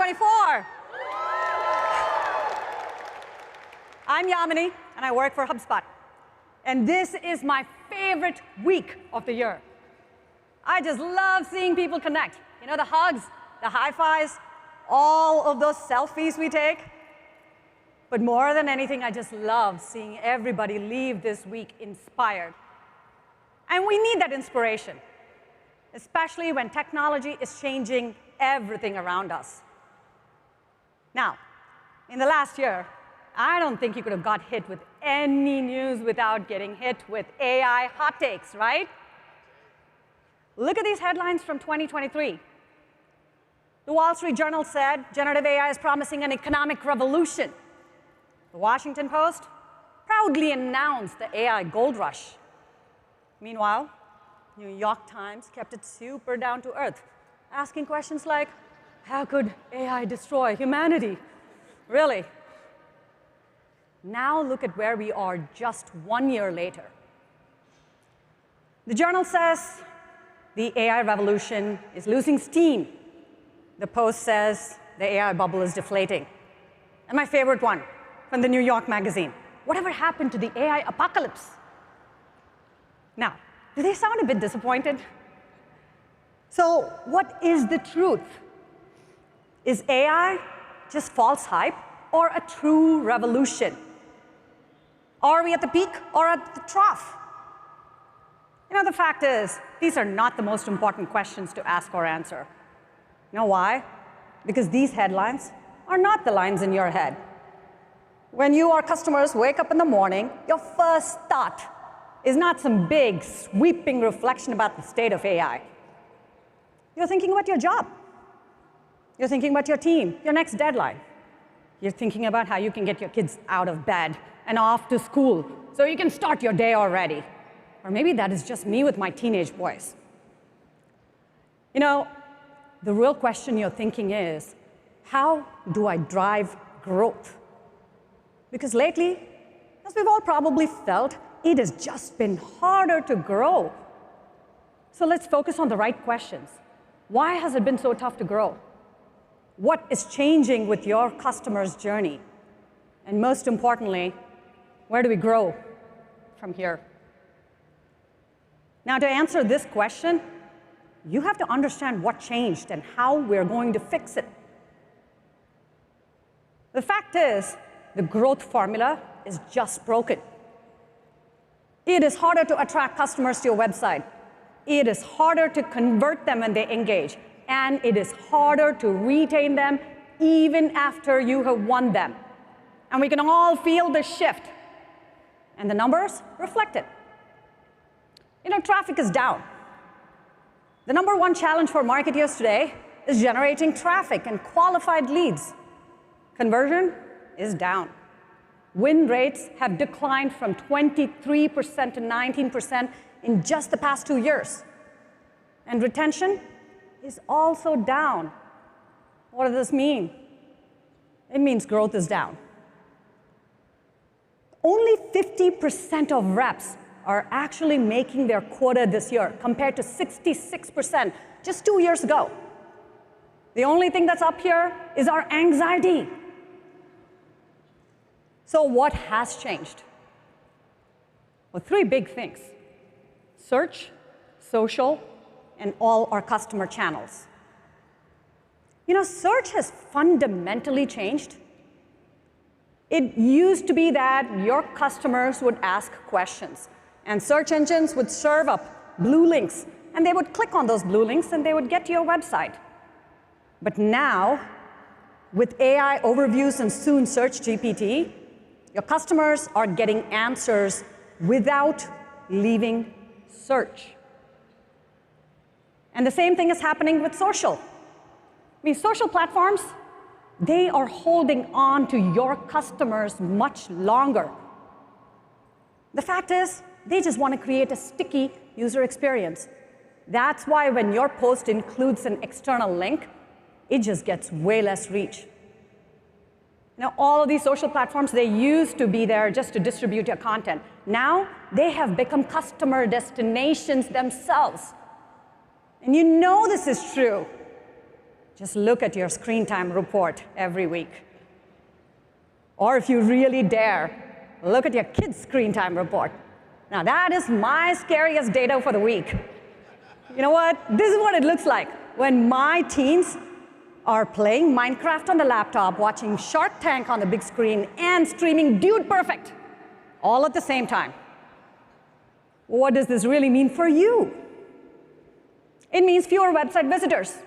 2024. I'm Yamini, and I work for HubSpot. And this is my favorite week of the year. I just love seeing people connect. You know, the hugs, the high fives, all of those selfies we take. But more than anything, I just love seeing everybody leave this week inspired. And we need that inspiration, especially when technology is changing everything around us. Now, in the last year, I don't think you could have got hit with any news without getting hit with AI hot takes, right? Look at these headlines from 2023. The Wall Street Journal said generative AI is promising an economic revolution. The Washington Post proudly announced the AI gold rush. Meanwhile, New York Times kept it super down to earth, asking questions like, how could AI destroy humanity? Really? Now look at where we are just 1 year later. The Journal says the AI revolution is losing steam. The Post says the AI bubble is deflating. And my favorite one, from the New York Magazine, whatever happened to the AI apocalypse? Now, do they sound a bit disappointed? So what is the truth? Is AI just false hype or a true revolution? Are we at the peak or at the trough? You know, the fact is, these are not the most important questions to ask or answer. You know why? Because these headlines are not the lines in your head. When you or customers wake up in the morning, your first thought is not some big, sweeping reflection about the state of AI. You're thinking about your job. You're thinking about your team, your next deadline. You're thinking about how you can get your kids out of bed and off to school so you can start your day already. Or maybe that is just me with my teenage boys. You know, the real question you're thinking is, how do I drive growth? Because lately, as we've all probably felt, it has just been harder to grow. So let's focus on the right questions. Why has it been so tough to grow? What is changing with your customer's journey? And most importantly, where do we grow from here? Now, to answer this question, you have to understand what changed and how we're going to fix it. The fact is, the growth formula is just broken. It is harder to attract customers to your website. It is harder to convert them when they engage. And it is harder to retain them even after you have won them. And we can all feel the shift. And the numbers reflect it. You know, traffic is down. The #1 challenge for marketers today is generating traffic and qualified leads. Conversion is down. Win rates have declined from 23% to 19% in just the past 2 years. And retention is also down. What does this mean? It means growth is down. Only 50% of reps are actually making their quota this year, compared to 66% just 2 years ago. The only thing that's up here is our anxiety. So what has changed? Well, 3 big things: search, social, and all our customer channels. You know, search has fundamentally changed. It used to be that your customers would ask questions, and search engines would serve up blue links, and they would click on those blue links, and they would get to your website. But now, with AI overviews and soon Search GPT, your customers are getting answers without leaving search. And the same thing is happening with social. I mean, social platforms, they are holding on to your customers much longer. The fact is, they just want to create a sticky user experience. That's why when your post includes an external link, it just gets way less reach. Now, all of these social platforms, they used to be there just to distribute your content. Now, they have become customer destinations themselves. And you know this is true. Just look at your screen time report every week. Or if you really dare, look at your kids' screen time report. Now that is my scariest data for the week. You know what? This is what it looks like when my teens are playing Minecraft on the laptop, watching Shark Tank on the big screen, and streaming Dude Perfect all at the same time. What does this really mean for you? It means fewer website visitors.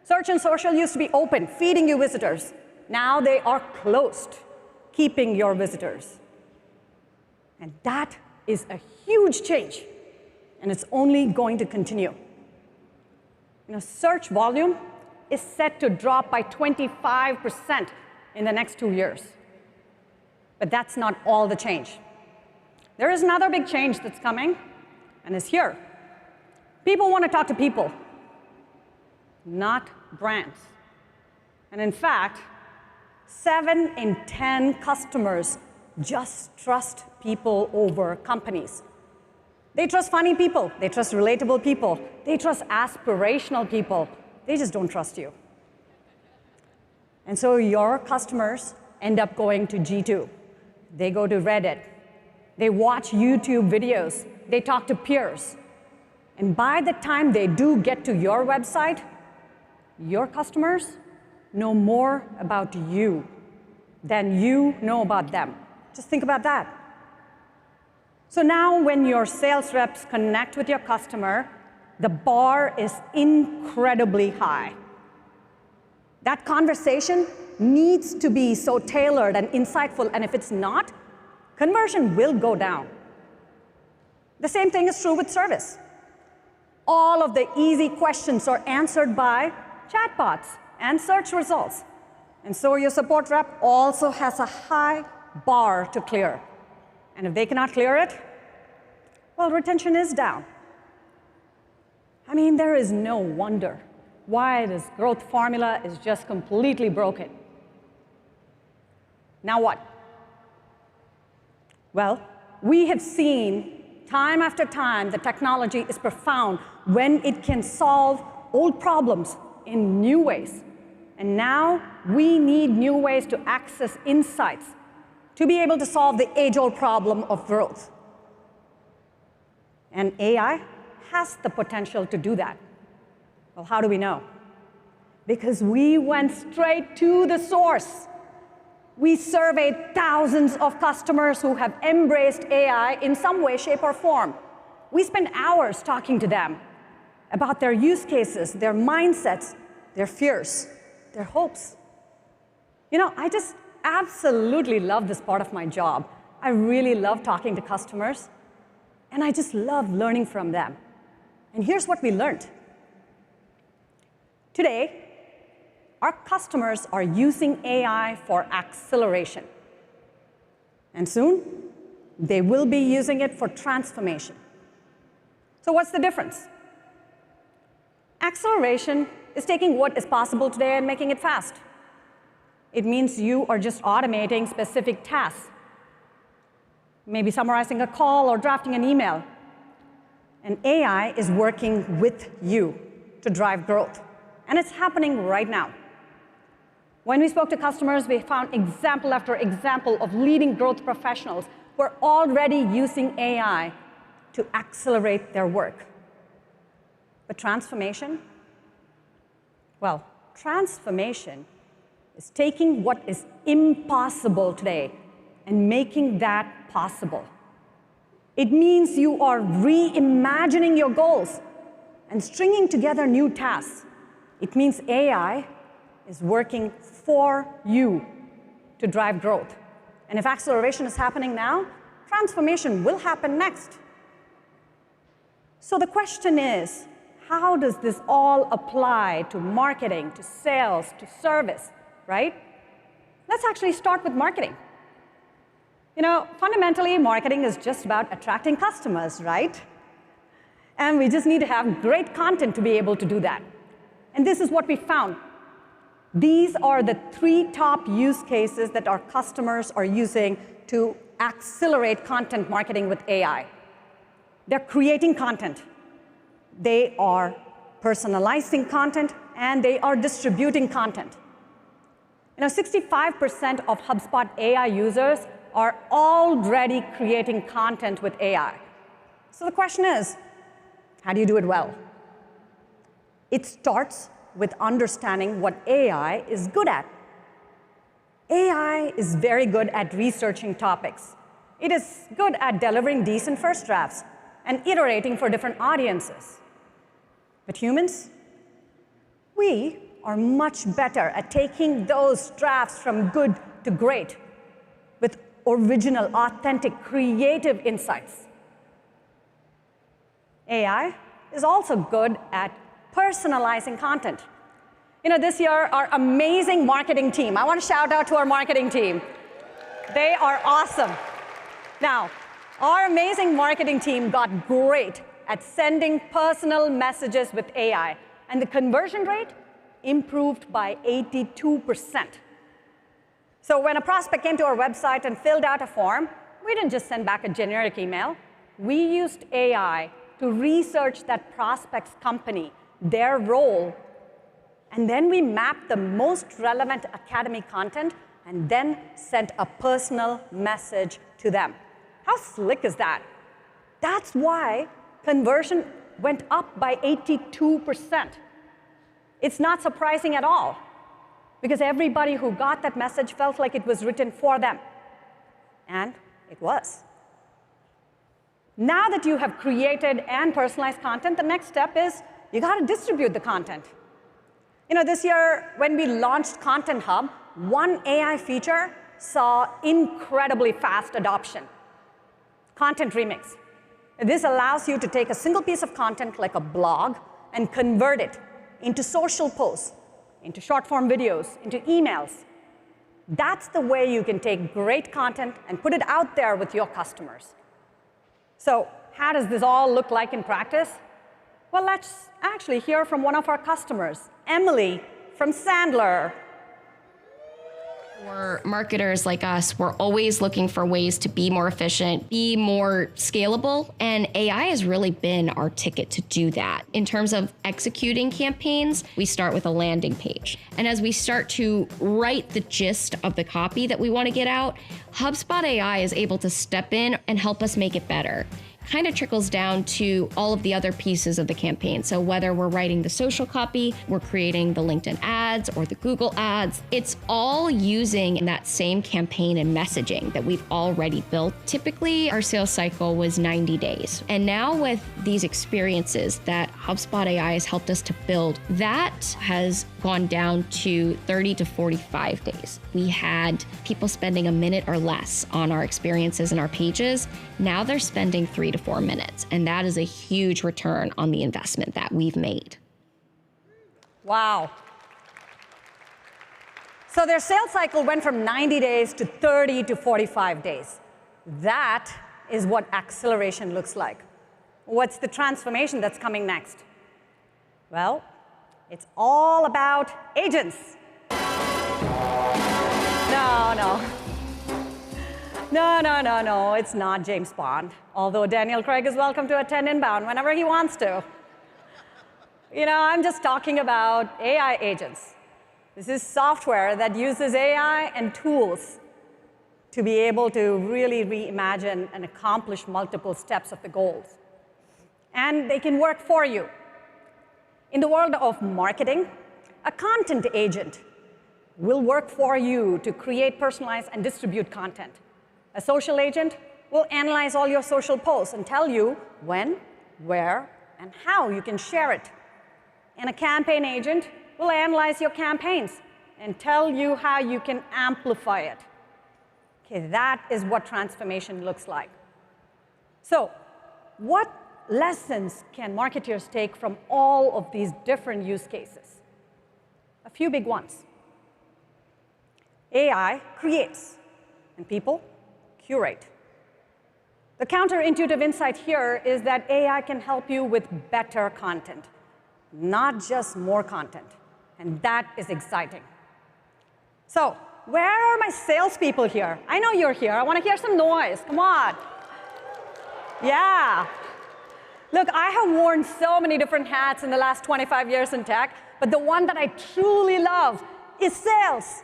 Search and social used to be open, feeding you visitors. Now they are closed, keeping your visitors. And that is a huge change, and it's only going to continue. Search volume is set to drop by 25% in the next 2 years. But that's not all the change. There is another big change that's coming, and it's here. People want to talk to people, not brands. And in fact, 7 in 10 customers just trust people over companies. They trust funny people. They trust relatable people. They trust aspirational people. They just don't trust you. And so your customers end up going to G2. They go to Reddit. They watch YouTube videos. They talk to peers. And by the time they do get to your website, your customers know more about you than you know about them. Just think about that. So now when your sales reps connect with your customer, the bar is incredibly high. That conversation needs to be so tailored and insightful, and if it's not, conversion will go down. The same thing is true with service. All of the easy questions are answered by chatbots and search results. And so your support rep also has a high bar to clear. And if they cannot clear it, well, retention is down. I mean, there is no wonder why this growth formula is just completely broken. Now what? Well, we have seen time after time that technology is profound when it can solve old problems in new ways. And now we need new ways to access insights to be able to solve the age-old problem of growth. And AI has the potential to do that. Well, how do we know? Because we went straight to the source. We surveyed thousands of customers who have embraced AI in some way, shape, or form. We spent hours talking to them about their use cases, their mindsets, their fears, their hopes. I just absolutely love this part of my job. I really love talking to customers, and I just love learning from them. And here's what we learned. Today, our customers are using AI for acceleration. And soon, they will be using it for transformation. So what's the difference? Acceleration is taking what is possible today and making it fast. It means you are just automating specific tasks, maybe summarizing a call or drafting an email. And AI is working with you to drive growth. And it's happening right now. When we spoke to customers, we found example after example of leading growth professionals who are already using AI to accelerate their work. But transformation? Well, transformation is taking what is impossible today and making that possible. It means you are reimagining your goals and stringing together new tasks. It means AI is working for you to drive growth. And if acceleration is happening now, transformation will happen next. So the question is, how does this all apply to marketing, to sales, to service, right? Let's actually start with marketing. Fundamentally, marketing is just about attracting customers, right? And we just need to have great content to be able to do that. And this is what we found. These are the 3 top use cases that our customers are using to accelerate content marketing with AI. They're creating content. They are personalizing content, and they are distributing content. 65% of HubSpot AI users are already creating content with AI. So the question is, how do you do it well? It starts with understanding what AI is good at. AI is very good at researching topics. It is good at delivering decent first drafts and iterating for different audiences. But humans, we are much better at taking those drafts from good to great with original, authentic, creative insights. AI is also good at personalizing content. This year, our amazing marketing team, I want to shout out to our marketing team. They are awesome. Now, our amazing marketing team got great at sending personal messages with AI, and the conversion rate improved by 82%. So when a prospect came to our website and filled out a form, we didn't just send back a generic email. We used AI to research that prospect's company, their role, and then we mapped the most relevant academy content and then sent a personal message to them. How slick is that? That's why conversion went up by 82%. It's not surprising at all, because everybody who got that message felt like it was written for them. And it was. Now that you have created and personalized content, the next step is you got to distribute the content. This year, when we launched Content Hub, one AI feature saw incredibly fast adoption: ContentRemix. This allows you to take a single piece of content, like a blog, and convert it into social posts, into short-form videos, into emails. That's the way you can take great content and put it out there with your customers. So how does this all look like in practice? Well, let's actually hear from one of our customers, Emily from Sandler. For marketers like us, we're always looking for ways to be more efficient, be more scalable, and AI has really been our ticket to do that. In terms of executing campaigns, we start with a landing page. And as we start to write the gist of the copy that we want to get out, HubSpot AI is able to step in and help us make it better. Kind of trickles down to all of the other pieces of the campaign. So whether we're writing the social copy, we're creating the LinkedIn ads or the Google ads, it's all using that same campaign and messaging that we've already built. Typically, our sales cycle was 90 days. And now with these experiences that HubSpot AI has helped us to build, that has gone down to 30 to 45 days. We had people spending a minute or less on our experiences and our pages. Now they're spending 3 to 4 minutes, and that is a huge return on the investment that we've made. Wow. So their sales cycle went from 90 days to 30 to 45 days. That is what acceleration looks like. What's the transformation that's coming next? Well, it's all about agents. No, it's not James Bond, although Daniel Craig is welcome to attend Inbound whenever he wants to. I'm just talking about AI agents. This is software that uses AI and tools to be able to really reimagine and accomplish multiple steps of the goals. And they can work for you. In the world of marketing, a content agent will work for you to create, personalize, and distribute content. A social agent will analyze all your social posts and tell you when, where, and how you can share it. And a campaign agent will analyze your campaigns and tell you how you can amplify it. Okay, that is what transformation looks like. So, what lessons can marketers take from all of these different use cases? A few big ones. AI creates, and people curate. The counterintuitive insight here is that AI can help you with better content, not just more content, and that is exciting. So, where are my salespeople here? I know you're here. I want to hear some noise. Come on. Yeah. Look, I have worn so many different hats in the last 25 years in tech, But the one that I truly love is sales.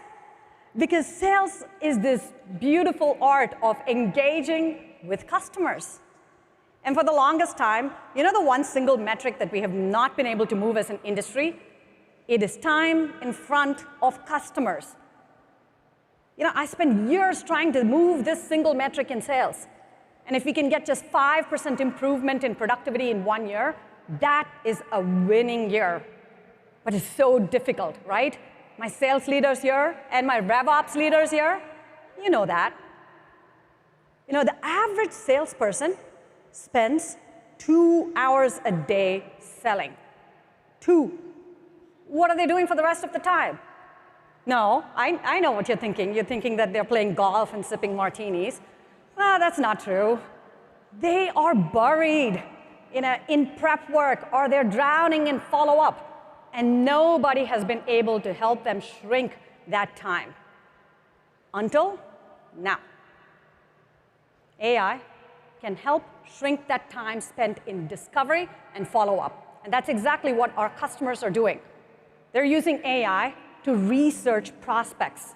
Because sales is this beautiful art of engaging with customers. And for the longest time, you know the one single metric that we have not been able to move as an industry? It is time in front of customers. You know, I spent years trying to move this single metric in sales. And if we can get just 5% improvement in productivity in 1 year, that is a winning year. But it's so difficult, right? My sales leaders here and my RevOps leaders here, you know that. You know, the average salesperson spends 2 hours a day selling. 2. What are they doing for the rest of the time? No, I know what you're thinking. You're thinking that they're playing golf and sipping martinis. Well, that's not true. They are buried in prep work, or they're drowning in follow-up. And nobody has been able to help them shrink that time. Until now. AI can help shrink that time spent in discovery and follow-up. And that's exactly what our customers are doing. They're using AI to research prospects.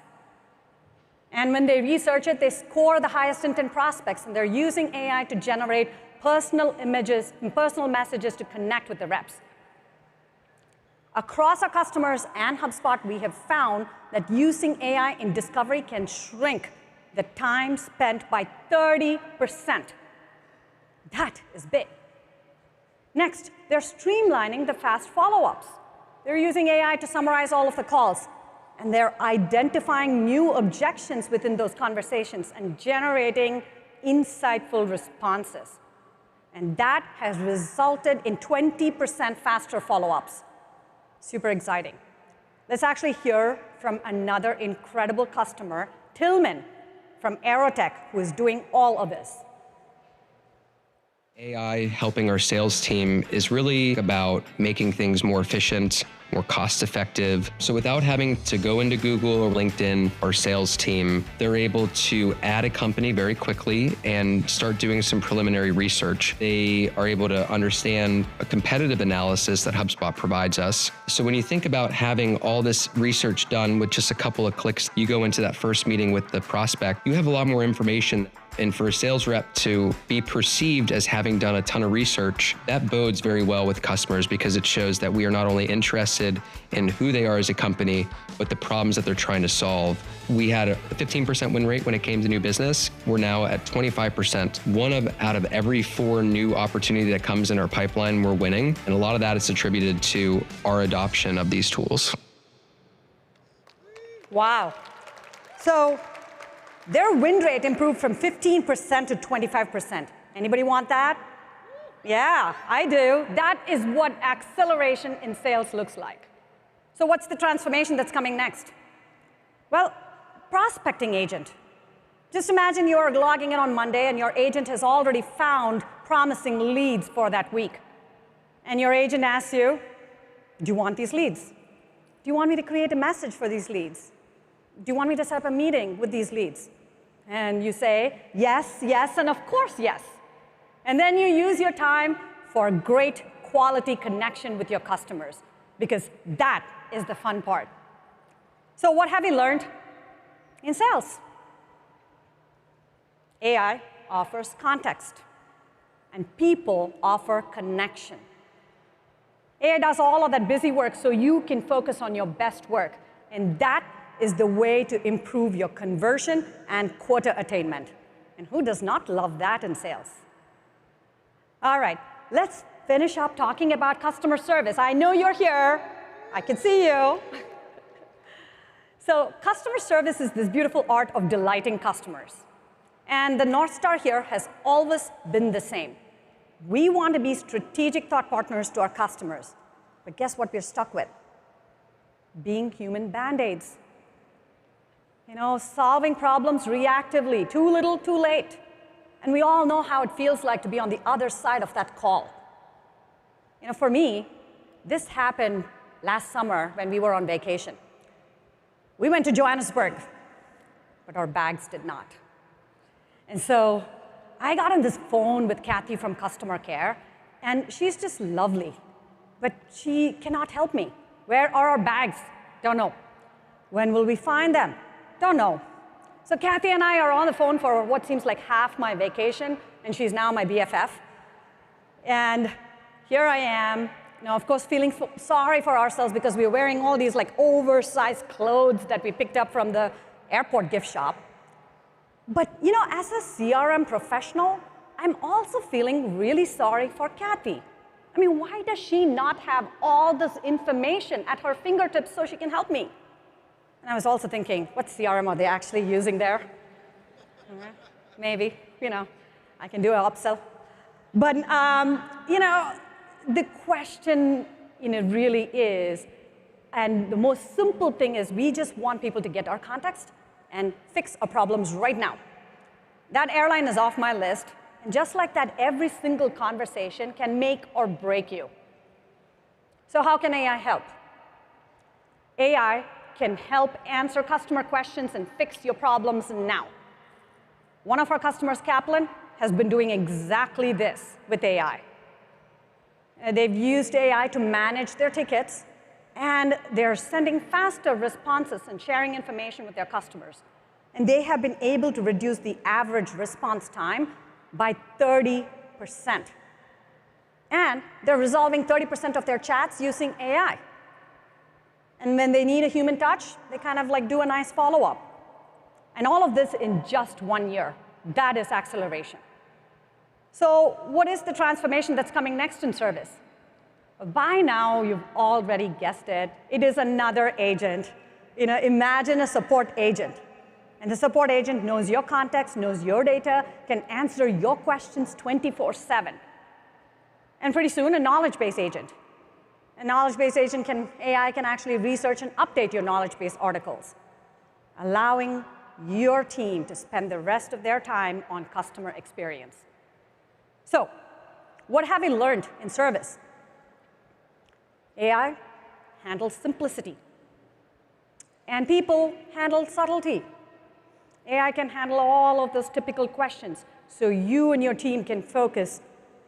And when they research it, they score the highest intent prospects, and they're using AI to generate personal images and personal messages to connect with the reps. Across our customers and HubSpot, we have found that using AI in discovery can shrink the time spent by 30%. That is big. Next, they're streamlining the fast follow-ups. They're using AI to summarize all of the calls, and they're identifying new objections within those conversations and generating insightful responses. And that has resulted in 20% faster follow-ups. Super exciting. Let's actually hear from another incredible customer, Tillman from Aerotech, who is doing all of this. AI helping our sales team is really about making things more efficient, more cost-effective. So without having to go into Google or LinkedIn, our sales team, they're able to add a company very quickly and start doing some preliminary research. They are able to understand a competitive analysis that HubSpot provides us. So when you think about having all this research done with just a couple of clicks, you go into that first meeting with the prospect, you have a lot more information. And for a sales rep to be perceived as having done a ton of research, that bodes very well with customers because it shows that we are not only interested in who they are as a company, but the problems that they're trying to solve. We had a 15% win rate when it came to new business. We're now at 25%. Out of every 4 new opportunity that comes in our pipeline, we're winning. And a lot of that is attributed to our adoption of these tools. Wow. So their win rate improved from 15% to 25%. Anybody want that? Yeah, I do. That is what acceleration in sales looks like. So what's the transformation that's coming next? Well, prospecting agent. Just imagine you're logging in on Monday and your agent has already found promising leads for that week. And your agent asks you, do you want these leads? Do you want me to create a message for these leads? Do you want me to set up a meeting with these leads? And you say, yes, yes, and of course, yes. And then you use your time for a great quality connection with your customers, because that is the fun part. So what have you learned in sales? AI offers context, and people offer connection. AI does all of that busy work so you can focus on your best work, and that is the way to improve your conversion and quota attainment. And who does not love that in sales? All right, let's finish up talking about customer service. I know you're here. I can see you. So customer service is this beautiful art of delighting customers. And the North Star here has always been the same. We want to be strategic thought partners to our customers. But guess what we're stuck with? Being human Band-Aids. You know, solving problems reactively, too little, too late. And we all know how it feels like to be on the other side of that call. You know, for me, this happened last summer when we were on vacation. We went to Johannesburg, but our bags did not. And so I got on this phone with Kathy from customer care, and she's just lovely, but she cannot help me. Where are our bags? Don't know. When will we find them? Don't know. So Kathy and I are on the phone for what seems like half my vacation, and she's now my BFF. And here I am, of course, feeling sorry for ourselves because we were wearing all these like oversized clothes that we picked up from the airport gift shop. But as a CRM professional, I'm also feeling really sorry for Kathy. I mean, why does she not have all this information at her fingertips so she can help me? And I was also thinking, what CRM are they actually using there? Maybe, I can do an upsell. But, the question, really is, and the most simple thing is we just want people to get our context and fix our problems right now. That airline is off my list. And just like that, every single conversation can make or break you. So how can AI help? AI can help answer customer questions and fix your problems now. One of our customers, Kaplan, has been doing exactly this with AI. They've used AI to manage their tickets, and they're sending faster responses and sharing information with their customers. And they have been able to reduce the average response time by 30%. And they're resolving 30% of their chats using AI. And when they need a human touch, they kind of like do a nice follow-up. And all of this in just 1 year. That is acceleration. So what is the transformation that's coming next in service? By now, you've already guessed it. It is another agent. Imagine a support agent. And the support agent knows your context, knows your data, can answer your questions 24/7. And pretty soon, a knowledge base agent. A knowledge base agent AI can actually research and update your knowledge base articles, allowing your team to spend the rest of their time on customer experience. So, what have we learned in service? AI handles simplicity, and people handle subtlety. AI can handle all of those typical questions, so you and your team can focus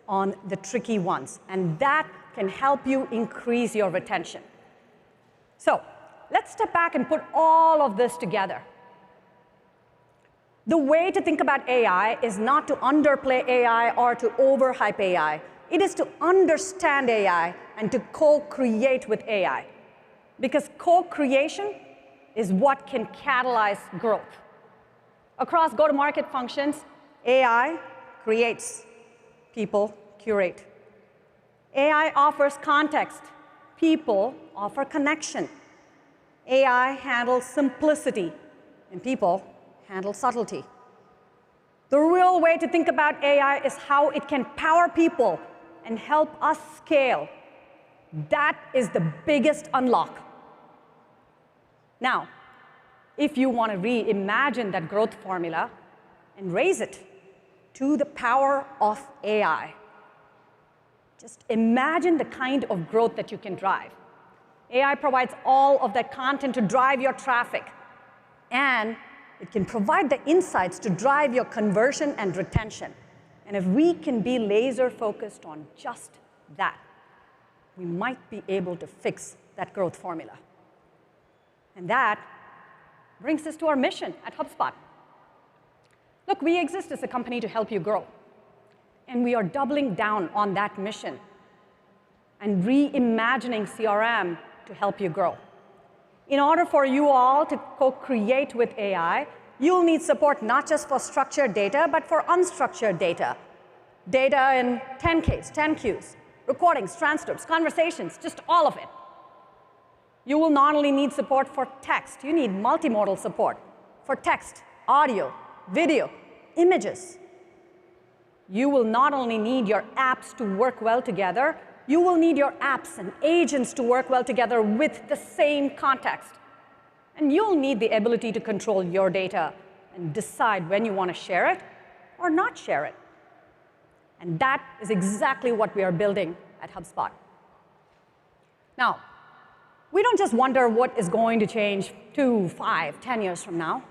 on the tricky ones, and that can help you increase your retention. So let's step back and put all of this together. The way to think about AI is not to underplay AI or to overhype AI. It is to understand AI and to co-create with AI, because co-creation is what can catalyze growth. Across go-to-market functions, AI creates, people curate. AI offers context, people offer connection. AI handles simplicity, and people handle subtlety. The real way to think about AI is how it can power people and help us scale. That is the biggest unlock. Now, if you want to reimagine that growth formula and raise it to the power of AI, just imagine the kind of growth that you can drive. AI provides all of that content to drive your traffic, and it can provide the insights to drive your conversion and retention. And if we can be laser focused on just that, we might be able to fix that growth formula. And that brings us to our mission at HubSpot. Look, we exist as a company to help you grow. And we are doubling down on that mission and reimagining CRM to help you grow. In order for you all to co-create with AI, you'll need support not just for structured data, but for unstructured data. Data in 10Ks, 10Qs, recordings, transcripts, conversations, just all of it. You will not only need support for text, you need multimodal support for text, audio, video, images. You will not only need your apps to work well together, you will need your apps and agents to work well together with the same context. And you'll need the ability to control your data and decide when you want to share it or not share it. And that is exactly what we are building at HubSpot. Now, we don't just wonder what is going to change 2, 5, 10 years from now.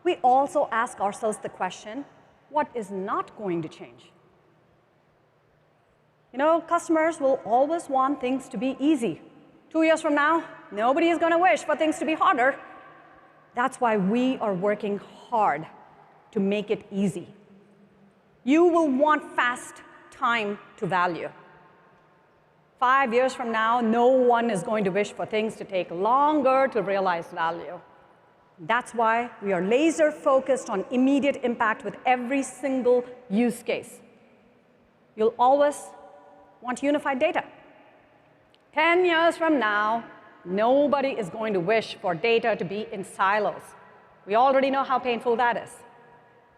We also ask ourselves the question, what is not going to change? Customers will always want things to be easy. 2 years from now, nobody is going to wish for things to be harder. That's why we are working hard to make it easy. You will want fast time to value. 5 years from now, no one is going to wish for things to take longer to realize value. That's why we are laser focused on immediate impact with every single use case. You'll always want unified data. 10 years from now, nobody is going to wish for data to be in silos. We already know how painful that is.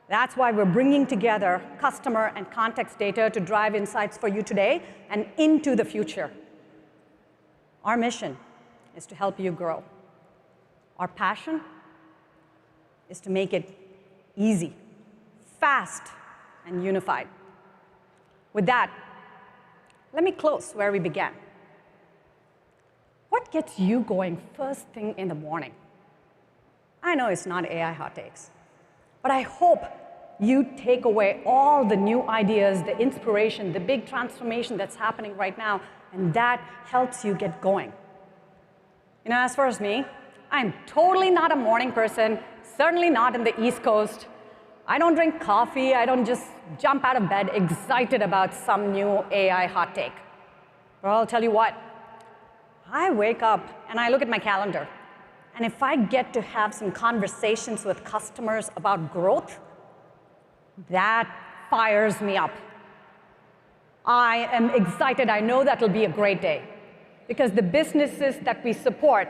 That's why we're bringing together customer and context data to drive insights for you today and into the future. Our mission is to help you grow. Our passion is to make it easy, fast, and unified. With that, let me close where we began. What gets you going first thing in the morning? I know it's not AI hot takes, but I hope you take away all the new ideas, the inspiration, the big transformation that's happening right now, and that helps you get going. You know, as far as me, I'm totally not a morning person, certainly not in the East Coast. I don't drink coffee. I don't just jump out of bed excited about some new AI hot take. But I'll tell you what, I wake up and I look at my calendar, and if I get to have some conversations with customers about growth, that fires me up. I am excited. I know that'll be a great day because the businesses that we support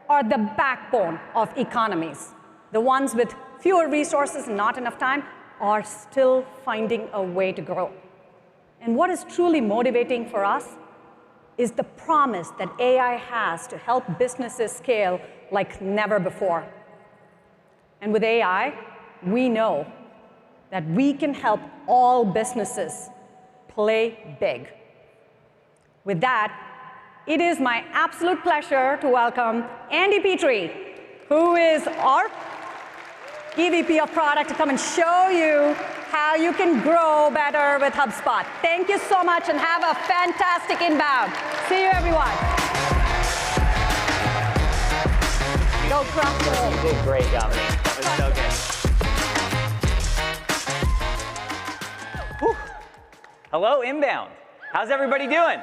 are the backbone of economies. The ones with fewer resources and not enough time are still finding a way to grow. And what is truly motivating for us is the promise that AI has to help businesses scale like never before. And with AI, we know that we can help all businesses play big. With that, it is my absolute pleasure to welcome Andy Pitre, who is our EVP of Product, to come and show you how you can grow better with HubSpot. Thank you so much and have a fantastic inbound. See you, everyone. Go crush it. You did great, Yamini. That was so good. Whew. Hello, inbound. How's everybody doing?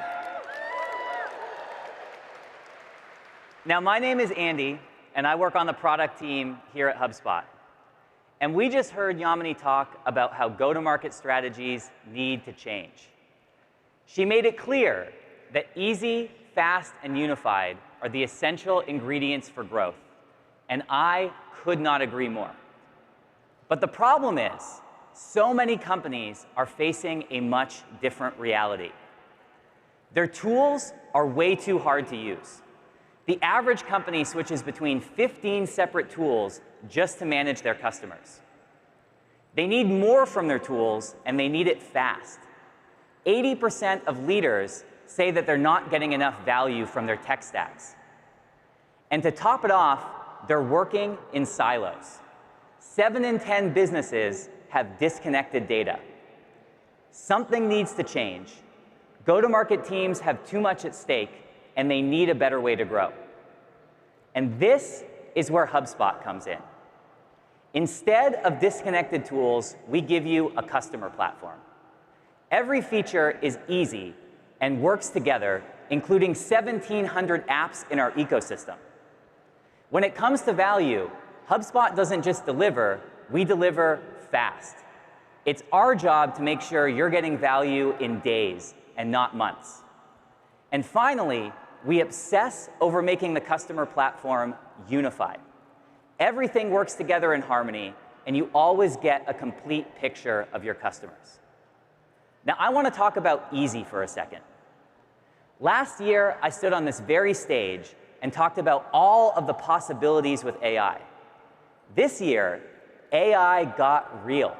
Now, my name is Andy, and I work on the product team here at HubSpot. And we just heard Yamini talk about how go-to-market strategies need to change. She made it clear that easy, fast, and unified are the essential ingredients for growth. And I could not agree more. But the problem is, so many companies are facing a much different reality. Their tools are way too hard to use. The average company switches between 15 separate tools just to manage their customers. They need more from their tools, and they need it fast. 80% of leaders say that they're not getting enough value from their tech stacks. And to top it off, they're working in silos. 7 in 10 businesses have disconnected data. Something needs to change. Go-to-market teams have too much at stake, and they need a better way to grow. And this is where HubSpot comes in. Instead of disconnected tools, we give you a customer platform. Every feature is easy and works together, including 1,700 apps in our ecosystem. When it comes to value, HubSpot doesn't just deliver, we deliver fast. It's our job to make sure you're getting value in days and not months. And finally, we obsess over making the customer platform unified. Everything works together in harmony, and you always get a complete picture of your customers. Now, I want to talk about easy for a second. Last year, I stood on this very stage and talked about all of the possibilities with AI. This year, AI got real.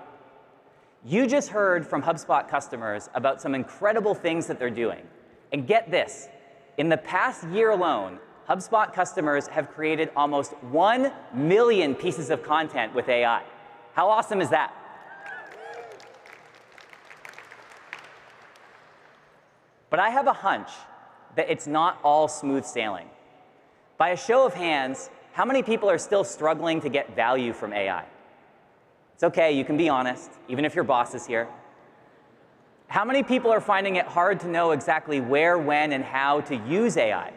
You just heard from HubSpot customers about some incredible things that they're doing. And get this, in the past year alone, HubSpot customers have created almost 1 million pieces of content with AI. How awesome is that? But I have a hunch that it's not all smooth sailing. By a show of hands, how many people are still struggling to get value from AI? It's okay, you can be honest, even if your boss is here. How many people are finding it hard to know exactly where, when, and how to use AI?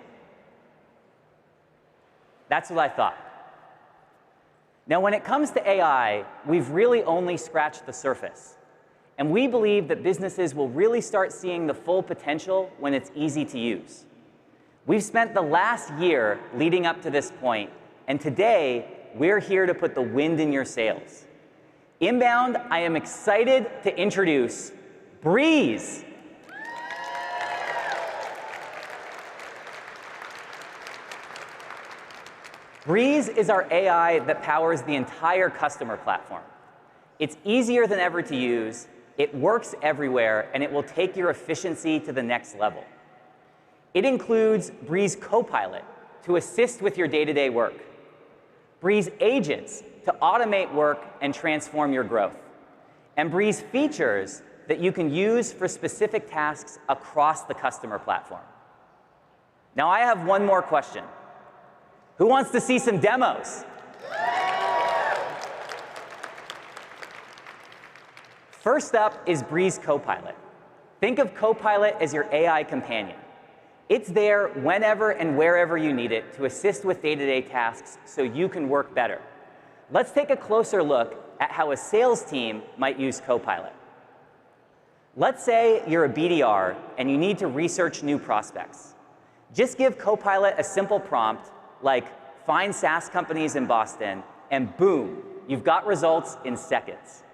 That's what I thought. Now, when it comes to AI, we've really only scratched the surface. And we believe that businesses will really start seeing the full potential when it's easy to use. We've spent the last year leading up to this point, and today, we're here to put the wind in your sails. Inbound, I am excited to introduce Breeze. Breeze is our AI that powers the entire customer platform. It's easier than ever to use, it works everywhere, and it will take your efficiency to the next level. It includes Breeze Copilot to assist with your day-to-day work, Breeze Agents to automate work and transform your growth, and Breeze Features that you can use for specific tasks across the customer platform. Now, I have one more question. Who wants to see some demos? First up is Breeze Copilot. Think of Copilot as your AI companion. It's there whenever and wherever you need it to assist with day-to-day tasks so you can work better. Let's take a closer look at how a sales team might use Copilot. Let's say you're a BDR and you need to research new prospects. Just give Copilot a simple prompt like find SaaS companies in Boston, and boom, you've got results in seconds.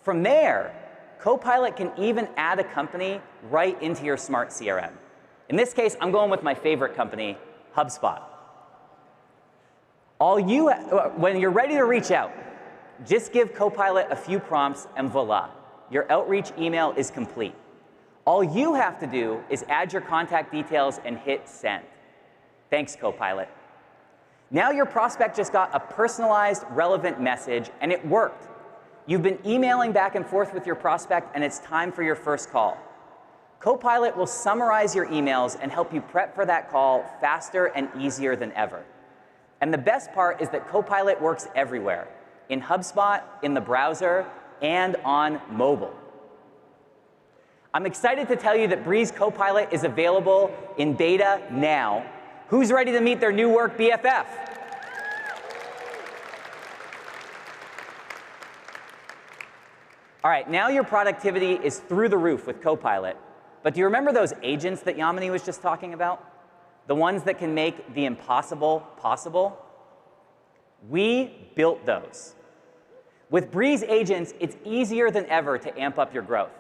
From there, Copilot can even add a company right into your smart CRM. In this case, I'm going with my favorite company, HubSpot. When you're ready to reach out, just give Copilot a few prompts and voila, your outreach email is complete. All you have to do is add your contact details and hit send. Thanks, Copilot. Now your prospect just got a personalized, relevant message, and it worked. You've been emailing back and forth with your prospect, and it's time for your first call. Copilot will summarize your emails and help you prep for that call faster and easier than ever. And the best part is that Copilot works everywhere, in HubSpot, in the browser, and on mobile. I'm excited to tell you that Breeze Copilot is available in beta now. Who's ready to meet their new work BFF? All right, now your productivity is through the roof with Copilot. But do you remember those agents that Yamini was just talking about? The ones that can make the impossible possible? We built those. With Breeze Agents, it's easier than ever to amp up your growth.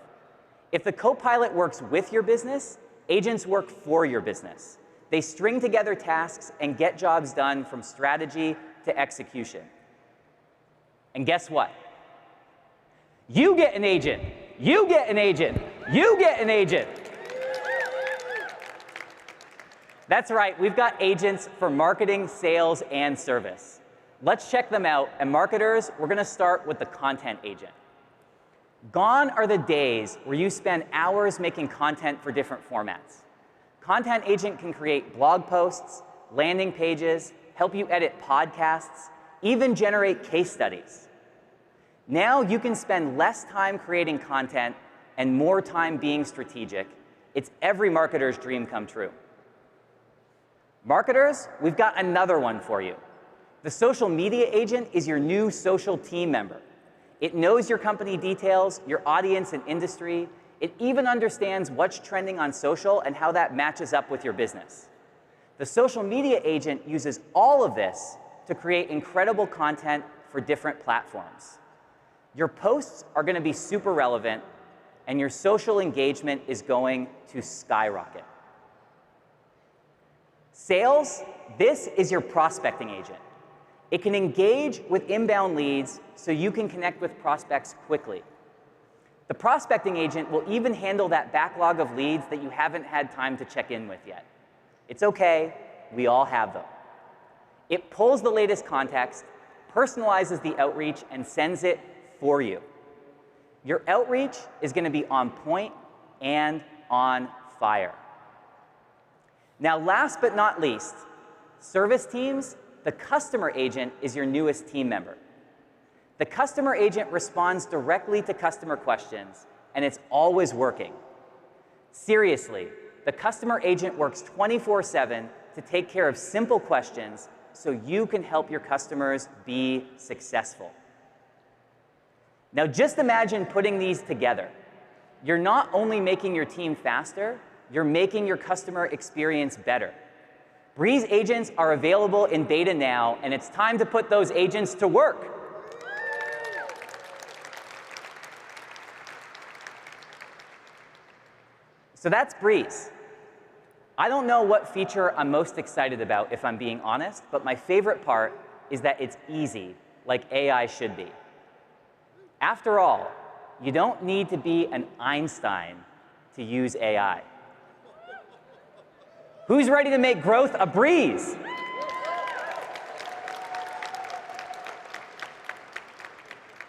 If the Copilot works with your business, agents work for your business. They string together tasks and get jobs done from strategy to execution. And guess what? You get an agent. You get an agent. You get an agent. That's right, we've got agents for marketing, sales, and service. Let's check them out. And marketers, we're going to start with the content agent. Gone are the days where you spend hours making content for different formats. Content agent can create blog posts, landing pages, help you edit podcasts, even generate case studies. Now you can spend less time creating content and more time being strategic. It's every marketer's dream come true. Marketers, we've got another one for you. The social media agent is your new social team member. It knows your company details, your audience and industry. It even understands what's trending on social and how that matches up with your business. The social media agent uses all of this to create incredible content for different platforms. Your posts are going to be super relevant, and your social engagement is going to skyrocket. Sales, this is your prospecting agent. It can engage with inbound leads so you can connect with prospects quickly. The prospecting agent will even handle that backlog of leads that you haven't had time to check in with yet. It's okay, we all have them. It pulls the latest context, personalizes the outreach, and sends it for you. Your outreach is going to be on point and on fire. Now, last but not least, service teams, the customer agent is your newest team member. The customer agent responds directly to customer questions, and it's always working. Seriously, the customer agent works 24/7 to take care of simple questions so you can help your customers be successful. Now, just imagine putting these together. You're not only making your team faster, you're making your customer experience better. Breeze agents are available in beta now, and it's time to put those agents to work. So that's Breeze. I don't know what feature I'm most excited about, if I'm being honest, but my favorite part is that it's easy, like AI should be. After all, you don't need to be an Einstein to use AI. Who's ready to make growth a breeze?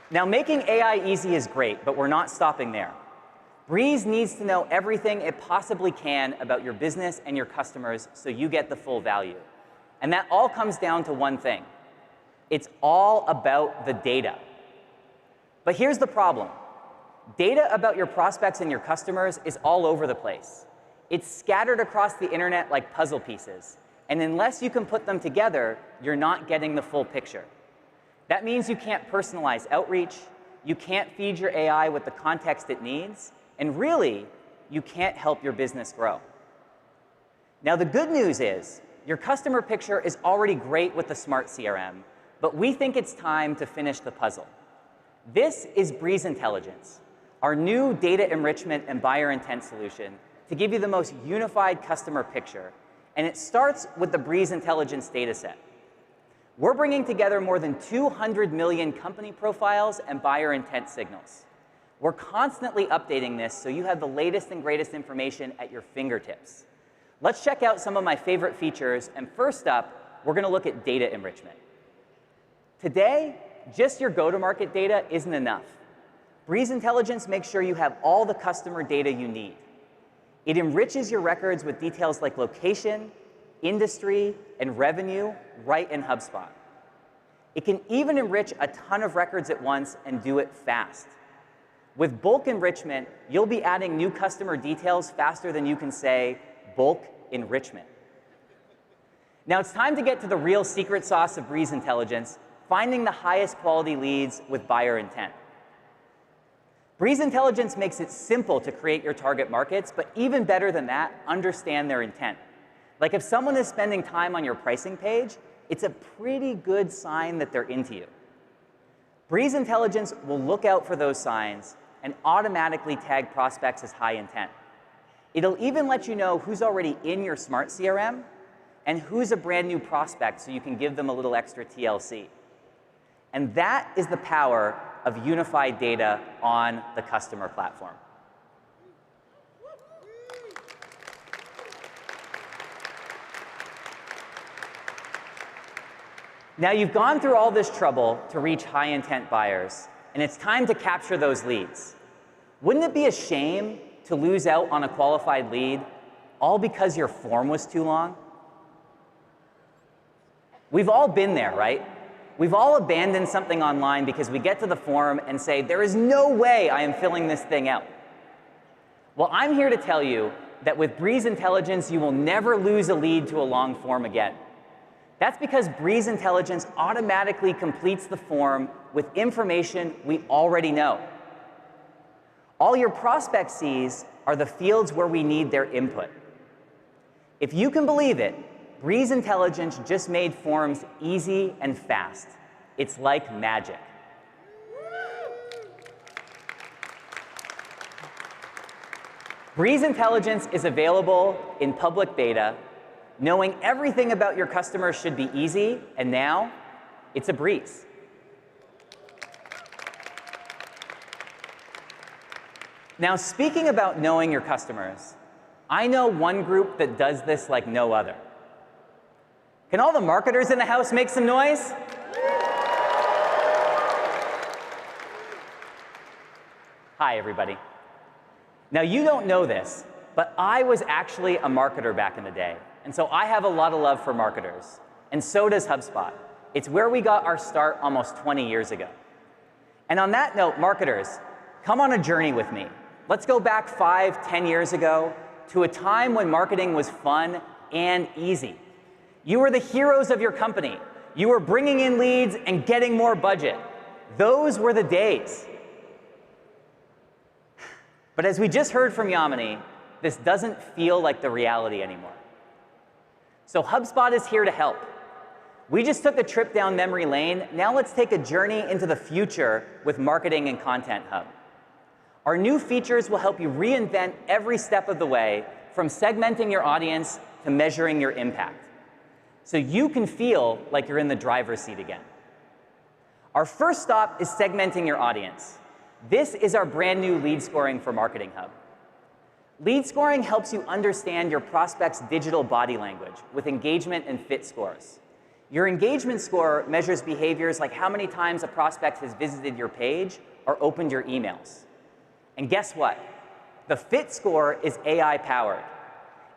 Now, making AI easy is great, but we're not stopping there. Breeze needs to know everything it possibly can about your business and your customers so you get the full value. And that all comes down to one thing. It's all about the data. But here's the problem. Data about your prospects and your customers is all over the place. It's scattered across the internet like puzzle pieces. And unless you can put them together, you're not getting the full picture. That means you can't personalize outreach, you can't feed your AI with the context it needs, and really, you can't help your business grow. Now, the good news is, your customer picture is already great with the Smart CRM, but we think it's time to finish the puzzle. This is Breeze Intelligence, our new data enrichment and buyer intent solution to give you the most unified customer picture, and it starts with the Breeze Intelligence dataset. We're bringing together more than 200 million company profiles and buyer intent signals. We're constantly updating this so you have the latest and greatest information at your fingertips. Let's check out some of my favorite features, and first up, we're going to look at data enrichment. Today, just your go-to-market data isn't enough. Breeze Intelligence makes sure you have all the customer data you need. It enriches your records with details like location, industry, and revenue right in HubSpot. It can even enrich a ton of records at once and do it fast. With bulk enrichment, you'll be adding new customer details faster than you can say bulk enrichment. Now it's time to get to the real secret sauce of Breeze Intelligence, finding the highest quality leads with buyer intent. Breeze Intelligence makes it simple to create your target markets, but even better than that, understand their intent. Like if someone is spending time on your pricing page, it's a pretty good sign that they're into you. Breeze Intelligence will look out for those signs and automatically tag prospects as high intent. It'll even let you know who's already in your Smart CRM and who's a brand new prospect so you can give them a little extra TLC. And that is the power of unified data on the customer platform. Now you've gone through all this trouble to reach high intent buyers, and it's time to capture those leads. Wouldn't it be a shame to lose out on a qualified lead all because your form was too long? We've all been there, right? We've all abandoned something online because we get to the form and say, there is no way I am filling this thing out. Well, I'm here to tell you that with Breeze Intelligence, you will never lose a lead to a long form again. That's because Breeze Intelligence automatically completes the form with information we already know. All your prospect sees are the fields where we need their input. If you can believe it, Breeze Intelligence just made forms easy and fast. It's like magic. Breeze Intelligence is available in public beta. Knowing everything about your customers should be easy, and now it's a breeze. Now, speaking about knowing your customers, I know one group that does this like no other. Can all the marketers in the house make some noise? Hi, everybody. Now, you don't know this, but I was actually a marketer back in the day. And so I have a lot of love for marketers, and so does HubSpot. It's where we got our start almost 20 years ago. And on that note, marketers, come on a journey with me. Let's go back 5, 10 years ago to a time when marketing was fun and easy. You were the heroes of your company. You were bringing in leads and getting more budget. Those were the days. But as we just heard from Yamini, this doesn't feel like the reality anymore. So HubSpot is here to help. We just took a trip down memory lane. Now let's take a journey into the future with Marketing and Content Hub. Our new features will help you reinvent every step of the way, from segmenting your audience to measuring your impact, so you can feel like you're in the driver's seat again. Our first stop is segmenting your audience. This is our brand new lead scoring for Marketing Hub. Lead scoring helps you understand your prospect's digital body language with engagement and fit scores. Your engagement score measures behaviors like how many times a prospect has visited your page or opened your emails. And guess what? The fit score is AI-powered.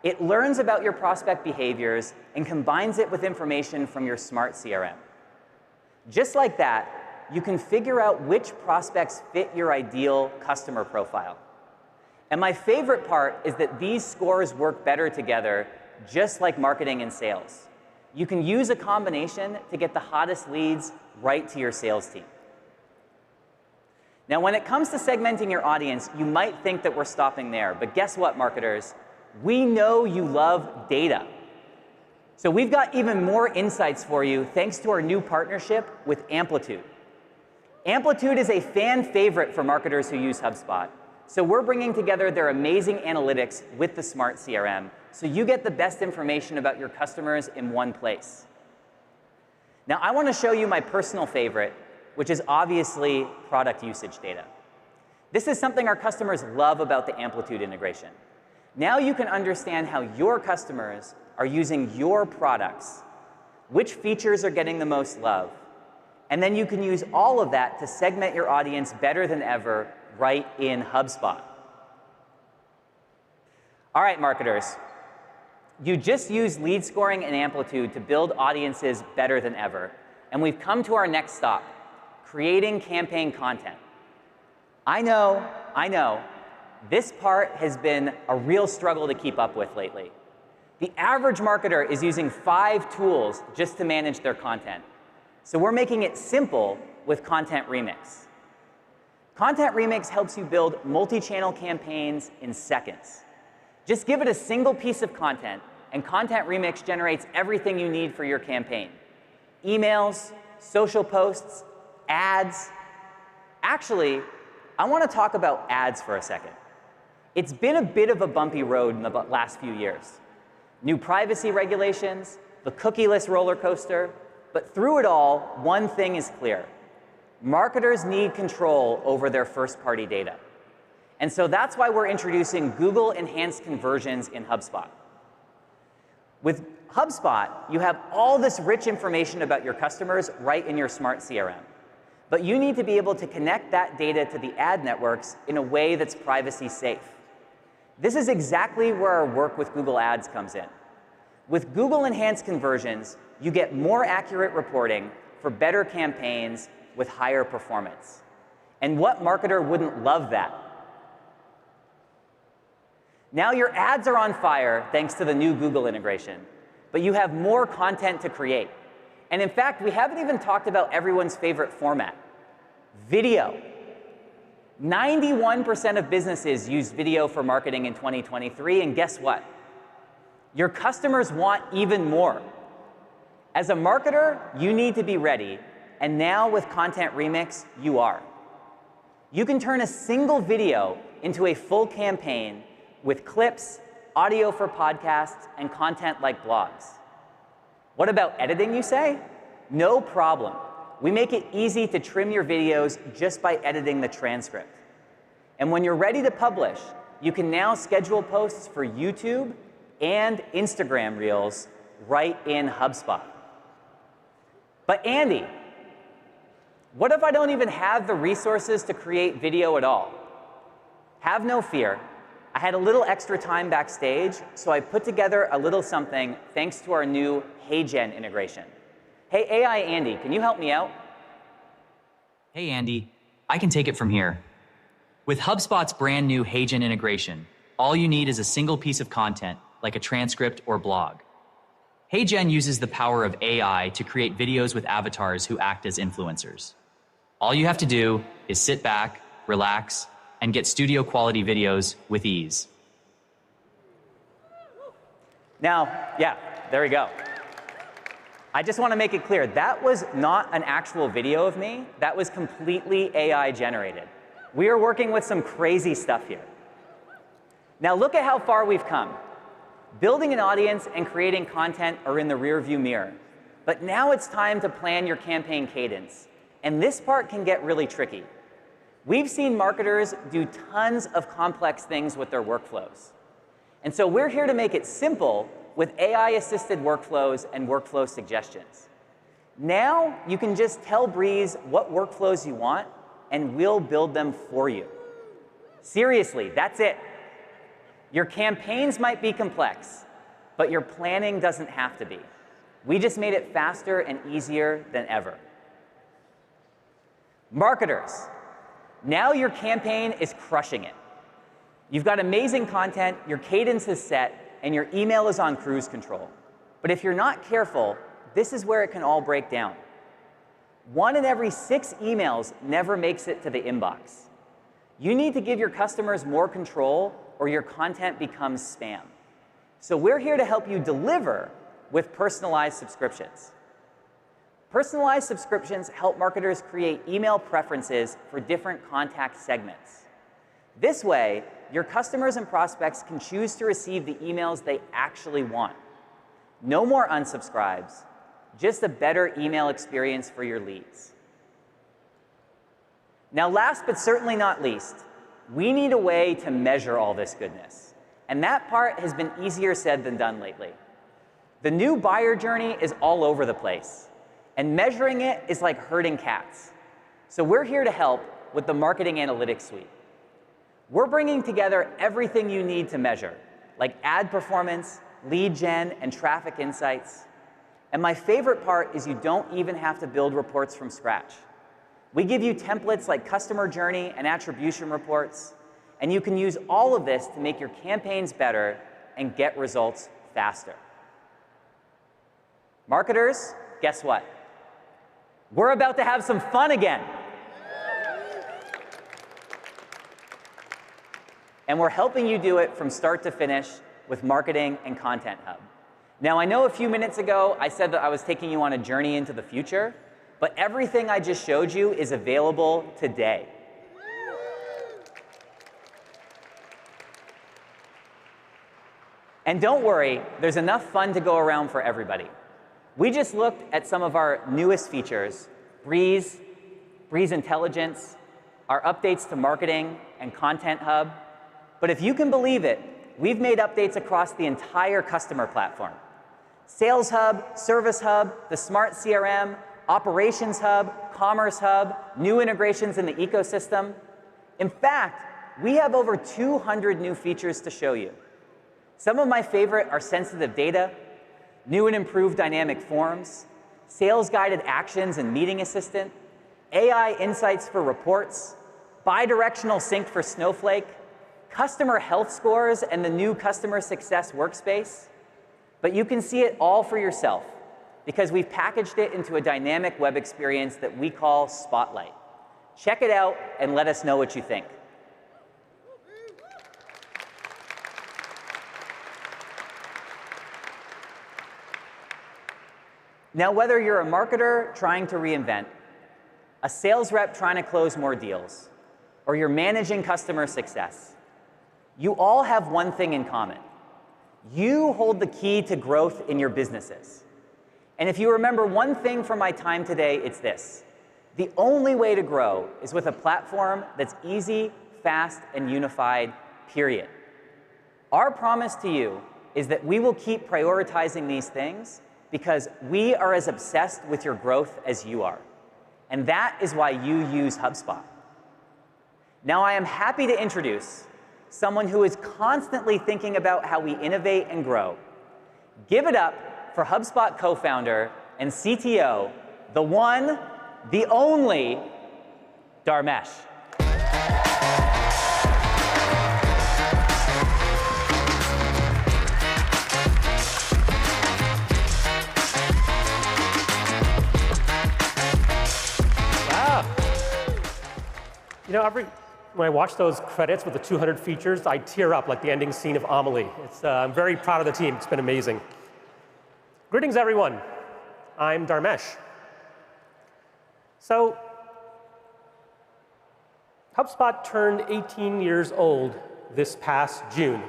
It learns about your prospect behaviors and combines it with information from your smart CRM. Just like that, you can figure out which prospects fit your ideal customer profile. And my favorite part is that these scores work better together, just like marketing and sales. You can use a combination to get the hottest leads right to your sales team. Now, when it comes to segmenting your audience, you might think that we're stopping there, but guess what, marketers? We know you love data. So we've got even more insights for you thanks to our new partnership with Amplitude. Amplitude is a fan favorite for marketers who use HubSpot. So we're bringing together their amazing analytics with the smart CRM, so you get the best information about your customers in one place. Now, I want to show you my personal favorite, which is obviously product usage data. This is something our customers love about the Amplitude integration. Now you can understand how your customers are using your products, which features are getting the most love, and then you can use all of that to segment your audience better than ever right in HubSpot. All right, marketers. You just used lead scoring and Amplitude to build audiences better than ever. And we've come to our next stop, creating campaign content. I know, this part has been a real struggle to keep up with lately. The average marketer is using 5 tools just to manage their content. So we're making it simple with ContentRemix. ContentRemix helps you build multi-channel campaigns in seconds. Just give it a single piece of content, and ContentRemix generates everything you need for your campaign. Emails, social posts, ads. Actually, I want to talk about ads for a second. It's been a bit of a bumpy road in the last few years. New privacy regulations, the cookieless roller coaster, but through it all, one thing is clear. Marketers need control over their first-party data. And so that's why we're introducing Google Enhanced Conversions in HubSpot. With HubSpot, you have all this rich information about your customers right in your smart CRM. But you need to be able to connect that data to the ad networks in a way that's privacy safe. This is exactly where our work with Google Ads comes in. With Google Enhanced Conversions, you get more accurate reporting for better campaigns with higher performance. And what marketer wouldn't love that? Now your ads are on fire thanks to the new Google integration, but you have more content to create. And in fact, we haven't even talked about everyone's favorite format, video. 91% of businesses use video for marketing in 2023, and guess what? Your customers want even more. As a marketer, you need to be ready, and now with ContentRemix, you are. You can turn a single video into a full campaign with clips, audio for podcasts, and content like blogs. What about editing, you say? No problem. We make it easy to trim your videos just by editing the transcript. And when you're ready to publish, you can now schedule posts for YouTube and Instagram Reels right in HubSpot. But Andy, what if I don't even have the resources to create video at all? Have no fear. I had a little extra time backstage, so I put together a little something thanks to our new HeyGen integration. Hey, AI Andy, can you help me out? Hey Andy, I can take it from here. With HubSpot's brand new HeyGen integration, all you need is a single piece of content, like a transcript or blog. HeyGen uses the power of AI to create videos with avatars who act as influencers. All you have to do is sit back, relax, and get studio quality videos with ease. Now, yeah, there we go. I just want to make it clear, that was not an actual video of me. That was completely AI generated. We are working with some crazy stuff here. Now look at how far we've come. Building an audience and creating content are in the rearview mirror. But now it's time to plan your campaign cadence. And this part can get really tricky. We've seen marketers do tons of complex things with their workflows. And so we're here to make it simple with AI-assisted workflows and workflow suggestions. Now you can just tell Breeze what workflows you want, and we'll build them for you. Seriously, that's it. Your campaigns might be complex, but your planning doesn't have to be. We just made it faster and easier than ever. Marketers, now your campaign is crushing it. You've got amazing content, your cadence is set, and your email is on cruise control. But if you're not careful, this is where it can all break down. 1 in every 6 emails never makes it to the inbox. You need to give your customers more control, or your content becomes spam. So we're here to help you deliver with personalized subscriptions. Personalized subscriptions help marketers create email preferences for different contact segments. This way, your customers and prospects can choose to receive the emails they actually want. No more unsubscribes, just a better email experience for your leads. Now, last but certainly not least, we need a way to measure all this goodness. And that part has been easier said than done lately. The new buyer journey is all over the place, and measuring it is like herding cats. So we're here to help with the Marketing Analytics Suite. We're bringing together everything you need to measure, like ad performance, lead gen, and traffic insights. And my favorite part is you don't even have to build reports from scratch. We give you templates like customer journey and attribution reports, and you can use all of this to make your campaigns better and get results faster. Marketers, guess what? We're about to have some fun again. And we're helping you do it from start to finish with Marketing and Content Hub. Now, I know a few minutes ago I said that I was taking you on a journey into the future, but everything I just showed you is available today. And don't worry, there's enough fun to go around for everybody. We just looked at some of our newest features, Breeze Intelligence, our updates to Marketing and Content Hub. But if you can believe it, we've made updates across the entire customer platform. Sales Hub, Service Hub, the Smart CRM, Operations Hub, Commerce Hub, new integrations in the ecosystem. In fact, we have over 200 new features to show you. Some of my favorite are sensitive data, new and improved dynamic forms, sales-guided actions and meeting assistant, AI insights for reports, bidirectional sync for Snowflake, customer health scores, and the new customer success workspace. But you can see it all for yourself because we've packaged it into a dynamic web experience that we call Spotlight. Check it out and let us know what you think. Now, whether you're a marketer trying to reinvent, a sales rep trying to close more deals, or you're managing customer success, you all have one thing in common. You hold the key to growth in your businesses. And if you remember one thing from my time today, it's this. The only way to grow is with a platform that's easy, fast, and unified, period. Our promise to you is that we will keep prioritizing these things because we are as obsessed with your growth as you are. And that is why you use HubSpot. Now, I am happy to introduce someone who is constantly thinking about how we innovate and grow. Give it up for HubSpot co-founder and CTO, the one, the only, Dharmesh. You know, when I watch those credits with the 200 features, I tear up like the ending scene of Amelie. I'm very proud of the team. It's been amazing. Greetings, everyone. I'm Dharmesh. So, HubSpot turned 18 years old this past June.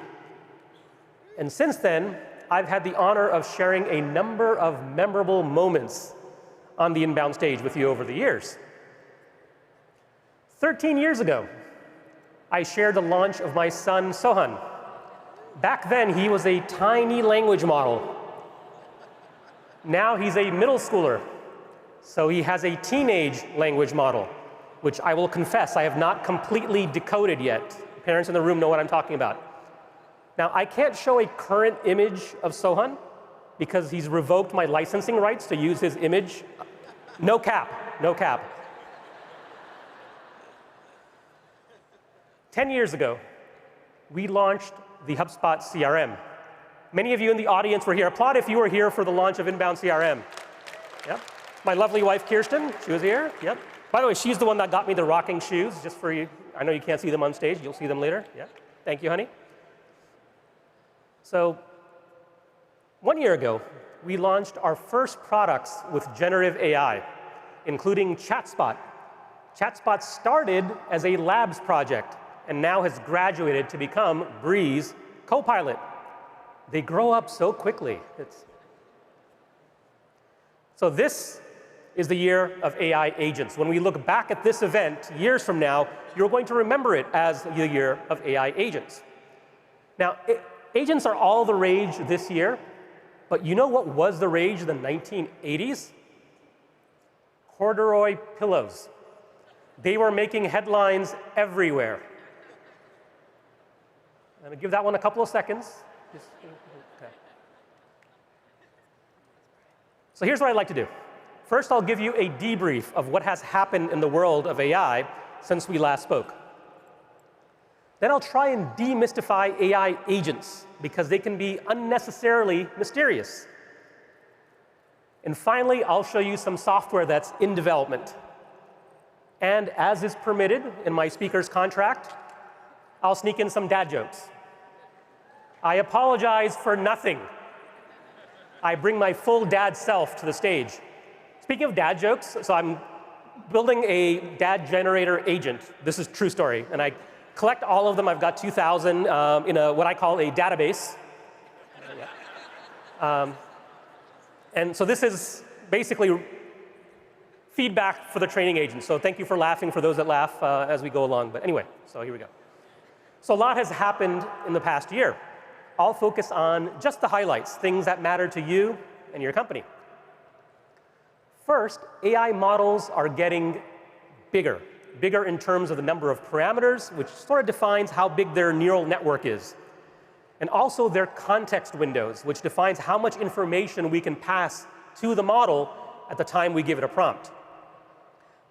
And since then, I've had the honor of sharing a number of memorable moments on the inbound stage with you over the years. 13 years ago, I shared the launch of my son, Sohan. Back then, he was a tiny language model. Now he's a middle schooler, so he has a teenage language model, which I will confess I have not completely decoded yet. Parents in the room know what I'm talking about. Now, I can't show a current image of Sohan because he's revoked my licensing rights to use his image. No cap, no cap. 10 years ago, we launched the HubSpot CRM. Many of you in the audience were here. Applaud if you were here for the launch of Inbound CRM. Yep. My lovely wife, Kirsten, she was here. Yep. By the way, she's the one that got me the rocking shoes, just for you. I know you can't see them on stage. You'll see them later. Yeah. Thank you, honey. So 1 year ago, we launched our first products with generative AI, including ChatSpot. ChatSpot started as a labs project and now has graduated to become Breeze Copilot. They grow up so quickly. So this is the year of AI agents. When we look back at this event years from now, you're going to remember it as the year of AI agents. Now, agents are all the rage this year, but you know what was the rage in the 1980s? Corduroy pillows. They were making headlines everywhere. I'm going to give that one a couple of seconds. Okay. So here's what I'd like to do. First, I'll give you a debrief of what has happened in the world of AI since we last spoke. Then I'll try and demystify AI agents because they can be unnecessarily mysterious. And finally, I'll show you some software that's in development. And as is permitted in my speaker's contract, I'll sneak in some dad jokes. I apologize for nothing. I bring my full dad self to the stage. Speaking of dad jokes, so I'm building a dad generator agent. This is a true story. And I collect all of them. I've got 2,000 in what I call a database. And so this is basically feedback for the training agent. So thank you for laughing for those that laugh as we go along. But anyway, so here we go. So a lot has happened in the past year. I'll focus on just the highlights, things that matter to you and your company. First, AI models are getting bigger in terms of the number of parameters, which sort of defines how big their neural network is. And also their context windows, which defines how much information we can pass to the model at the time we give it a prompt.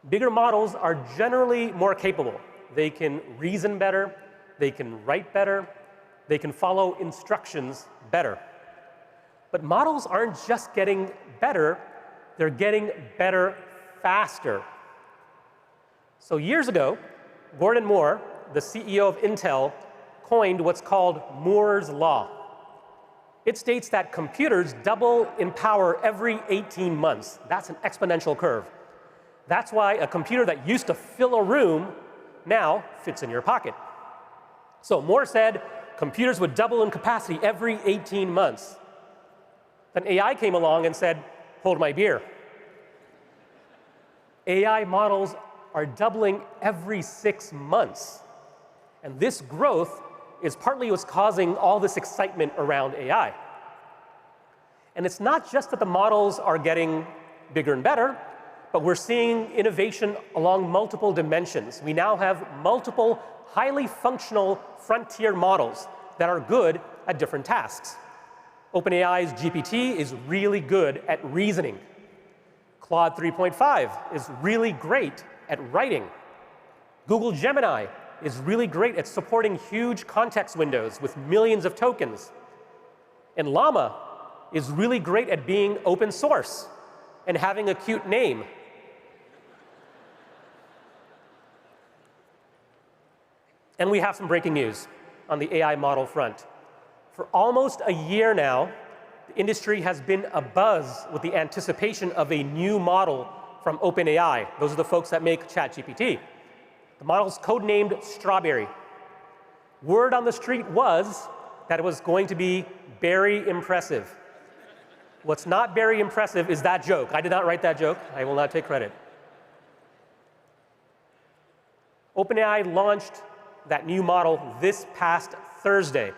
Bigger models are generally more capable. They can reason better, they can write better, they can follow instructions better. But models aren't just getting better, they're getting better faster. So years ago, Gordon Moore, the CEO of Intel, coined what's called Moore's Law. It states that computers double in power every 18 months. That's an exponential curve. That's why a computer that used to fill a room now fits in your pocket. So Moore said computers would double in capacity every 18 months. Then AI came along and said, hold my beer. AI models are doubling every 6 months. And this growth is partly what's causing all this excitement around AI. And it's not just that the models are getting bigger and better, but we're seeing innovation along multiple dimensions. We now have multiple highly functional frontier models that are good at different tasks. OpenAI's GPT is really good at reasoning. Claude 3.5 is really great at writing. Google Gemini is really great at supporting huge context windows with millions of tokens. And Llama is really great at being open source and having a cute name. And we have some breaking news on the AI model front. For almost a year now, the industry has been abuzz with the anticipation of a new model from OpenAI. Those are the folks that make ChatGPT. The model's codenamed Strawberry. Word on the street was that it was going to be very impressive. What's not very impressive is that joke. I did not write that joke. I will not take credit. OpenAI launched that new model this past Thursday,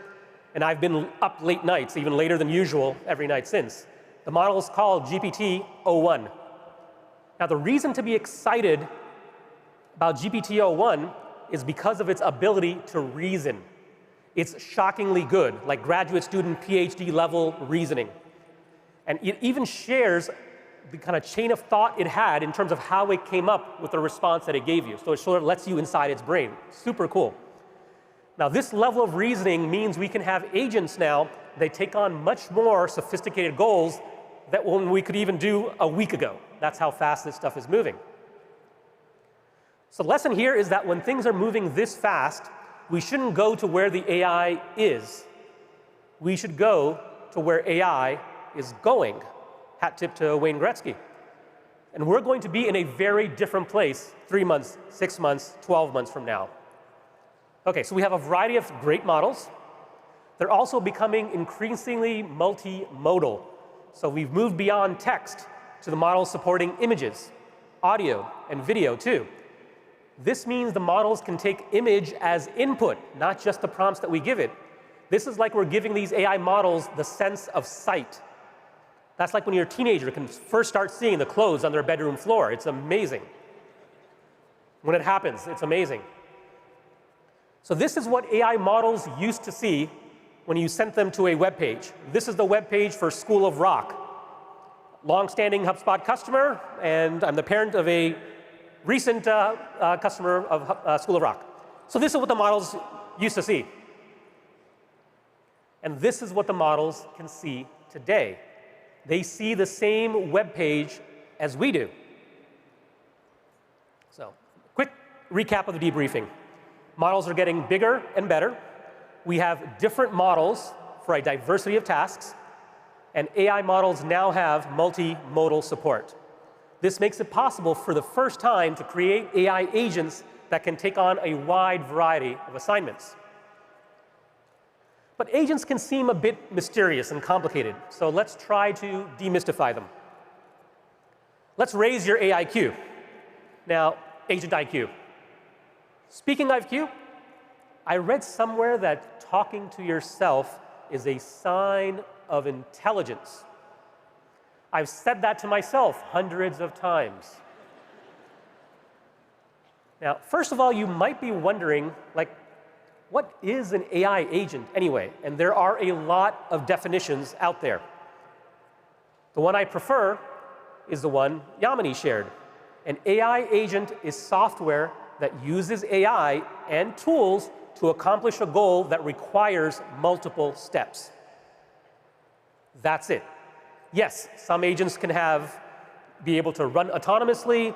and I've been up late nights, even later than usual, every night since. The model is called GPT-01. Now, the reason to be excited about GPT-01 is because of its ability to reason. It's shockingly good, like graduate student PhD level reasoning. And it even shares the kind of chain of thought it had in terms of how it came up with the response that it gave you. So it sort of lets you inside its brain. Super cool. Now, this level of reasoning means we can have agents now that take on much more sophisticated goals that we could even do a week ago. That's how fast this stuff is moving. So the lesson here is that when things are moving this fast, we shouldn't go to where the AI is. We should go to where AI is going. Hat tip to Wayne Gretzky. And we're going to be in a very different place 3 months, 6 months, 12 months from now. Okay, so we have a variety of great models. They're also becoming increasingly multimodal. So we've moved beyond text to the models supporting images, audio, and video too. This means the models can take image as input, not just the prompts that we give it. This is like we're giving these AI models the sense of sight. That's like when your teenager can first start seeing the clothes on their bedroom floor. It's amazing. When it happens, it's amazing. So this is what AI models used to see when you sent them to a web page. This is the web page for School of Rock. Long-standing HubSpot customer, and I'm the parent of a recent customer of School of Rock. So this is what the models used to see. And this is what the models can see today. They see the same web page as we do. So, quick recap of the debriefing. Models are getting bigger and better. We have different models for a diversity of tasks, and AI models now have multimodal support. This makes it possible for the first time to create AI agents that can take on a wide variety of assignments. But agents can seem a bit mysterious and complicated, so let's try to demystify them. Let's raise your AIQ. Now, agent IQ. Speaking of IQ, I read somewhere that talking to yourself is a sign of intelligence. I've said that to myself hundreds of times. Now, first of all, you might be wondering, like, what is an AI agent anyway? And there are a lot of definitions out there. The one I prefer is the one Yamini shared. An AI agent is software that uses AI and tools to accomplish a goal that requires multiple steps. That's it. Yes, some agents can be able to run autonomously.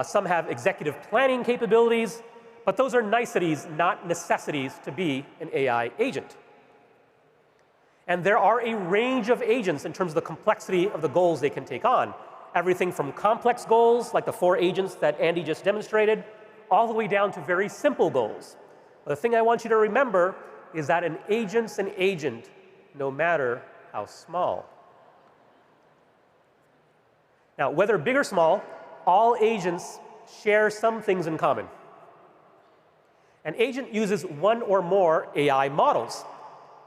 Some have executive planning capabilities. But those are niceties, not necessities, to be an AI agent. And there are a range of agents in terms of the complexity of the goals they can take on. Everything from complex goals, like the 4 agents that Andy just demonstrated, all the way down to very simple goals. But the thing I want you to remember is that an agent's an agent, no matter how small. Now, whether big or small, all agents share some things in common. An agent uses one or more AI models.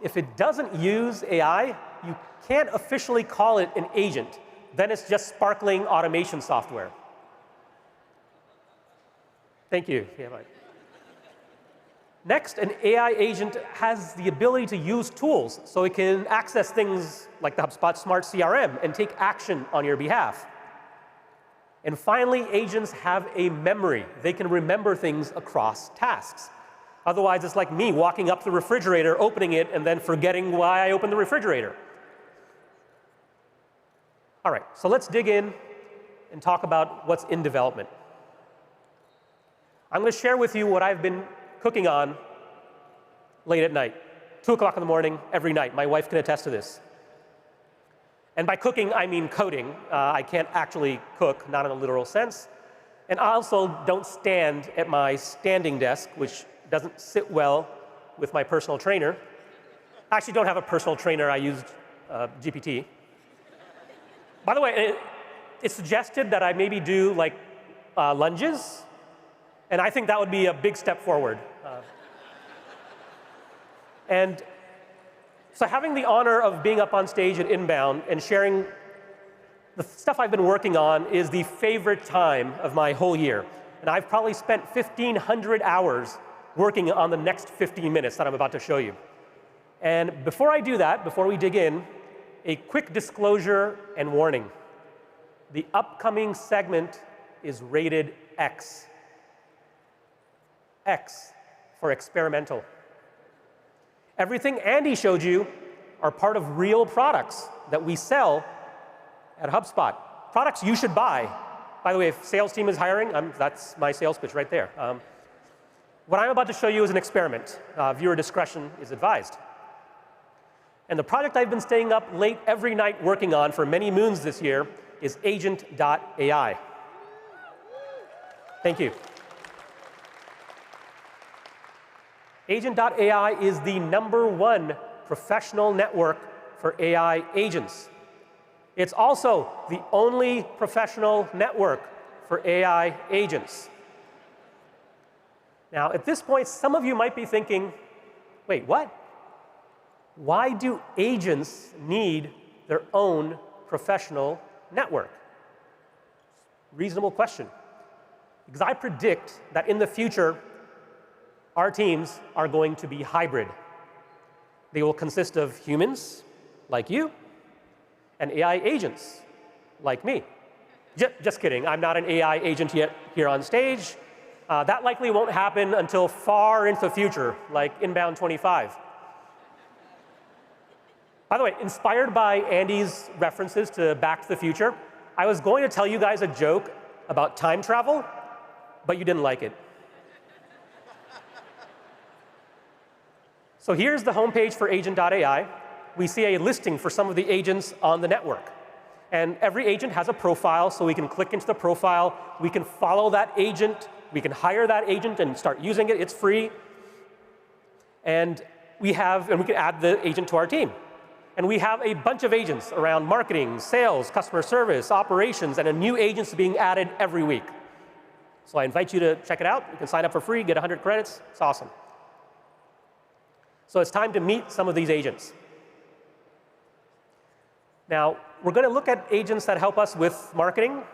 If it doesn't use AI, you can't officially call it an agent. Then it's just sparkling automation software. Thank you. Yeah, right. Next, an AI agent has the ability to use tools, so it can access things like the HubSpot Smart CRM and take action on your behalf. And finally, agents have a memory. They can remember things across tasks. Otherwise, it's like me walking up to the refrigerator, opening it, and then forgetting why I opened the refrigerator. All right, so let's dig in and talk about what's in development. I'm going to share with you what I've been cooking on late at night, 2 o'clock in the morning every night. My wife can attest to this. And by cooking, I mean coding. I can't actually cook, not in a literal sense. And I also don't stand at my standing desk, which doesn't sit well with my personal trainer. I actually don't have a personal trainer. I used GPT. By the way, it suggested that I maybe do like lunges. And I think that would be a big step forward. And so having the honor of being up on stage at Inbound and sharing the stuff I've been working on is the favorite time of my whole year. And I've probably spent 1,500 hours working on the next 15 minutes that I'm about to show you. And before I do that, before we dig in, a quick disclosure and warning. The upcoming segment is rated X. X for experimental. Everything Andy showed you are part of real products that we sell at HubSpot. Products you should buy. By the way, if sales team is hiring, that's my sales pitch right there. What I'm about to show you is an experiment. Viewer discretion is advised. And the project I've been staying up late every night working on for many moons this year is Agent.ai. Thank you. Agent.ai is the #1 professional network for AI agents. It's also the only professional network for AI agents. Now, at this point, some of you might be thinking, wait, what? Why do agents need their own professional network? Reasonable question. Because I predict that in the future, our teams are going to be hybrid. They will consist of humans, like you, and AI agents, like me. Just kidding, I'm not an AI agent yet here on stage. That likely won't happen until far into the future, like Inbound 25. By the way, inspired by Andy's references to Back to the Future, I was going to tell you guys a joke about time travel, but you didn't like it. So here's the homepage for Agent.ai. We see a listing for some of the agents on the network. And every agent has a profile, so we can click into the profile. We can follow that agent. We can hire that agent and start using it. It's free. And we can add the agent to our team. And we have a bunch of agents around marketing, sales, customer service, operations, and a new agents being added every week. So I invite you to check it out. You can sign up for free, get 100 credits. It's awesome. So it's time to meet some of these agents. Now, we're going to look at agents that help us with marketing,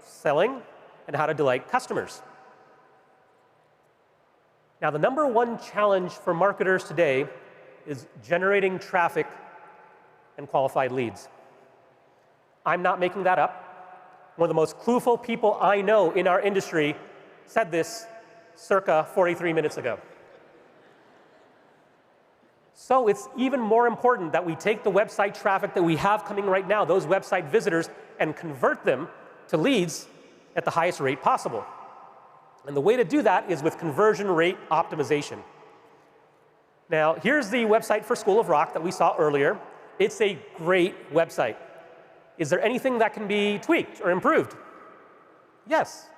selling, and how to delight customers. Now, the #1 challenge for marketers today is generating traffic and qualified leads. I'm not making that up. One of the most clueful people I know in our industry said this circa 43 minutes ago. So it's even more important that we take the website traffic that we have coming right now, those website visitors, and convert them to leads at the highest rate possible. And the way to do that is with conversion rate optimization. Now, here's the website for School of Rock that we saw earlier. It's a great website. Is there anything that can be tweaked or improved? Yes,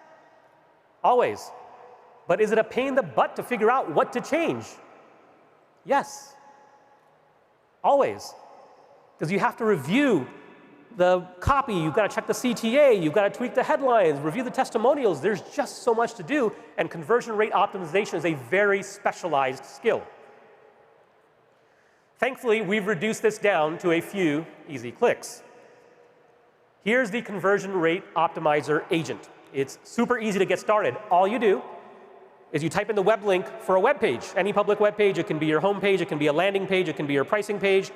always. But is it a pain in the butt to figure out what to change? Yes, always. Because you have to review the copy, you've got to check the CTA, you've got to tweak the headlines, review the testimonials. There's just so much to do, and conversion rate optimization is a very specialized skill. Thankfully, we've reduced this down to a few easy clicks. Here's the conversion rate optimizer agent. It's super easy to get started. All you do is you type in the web link for a web page, any public web page. It can be your home page, it can be a landing page, it can be your pricing page.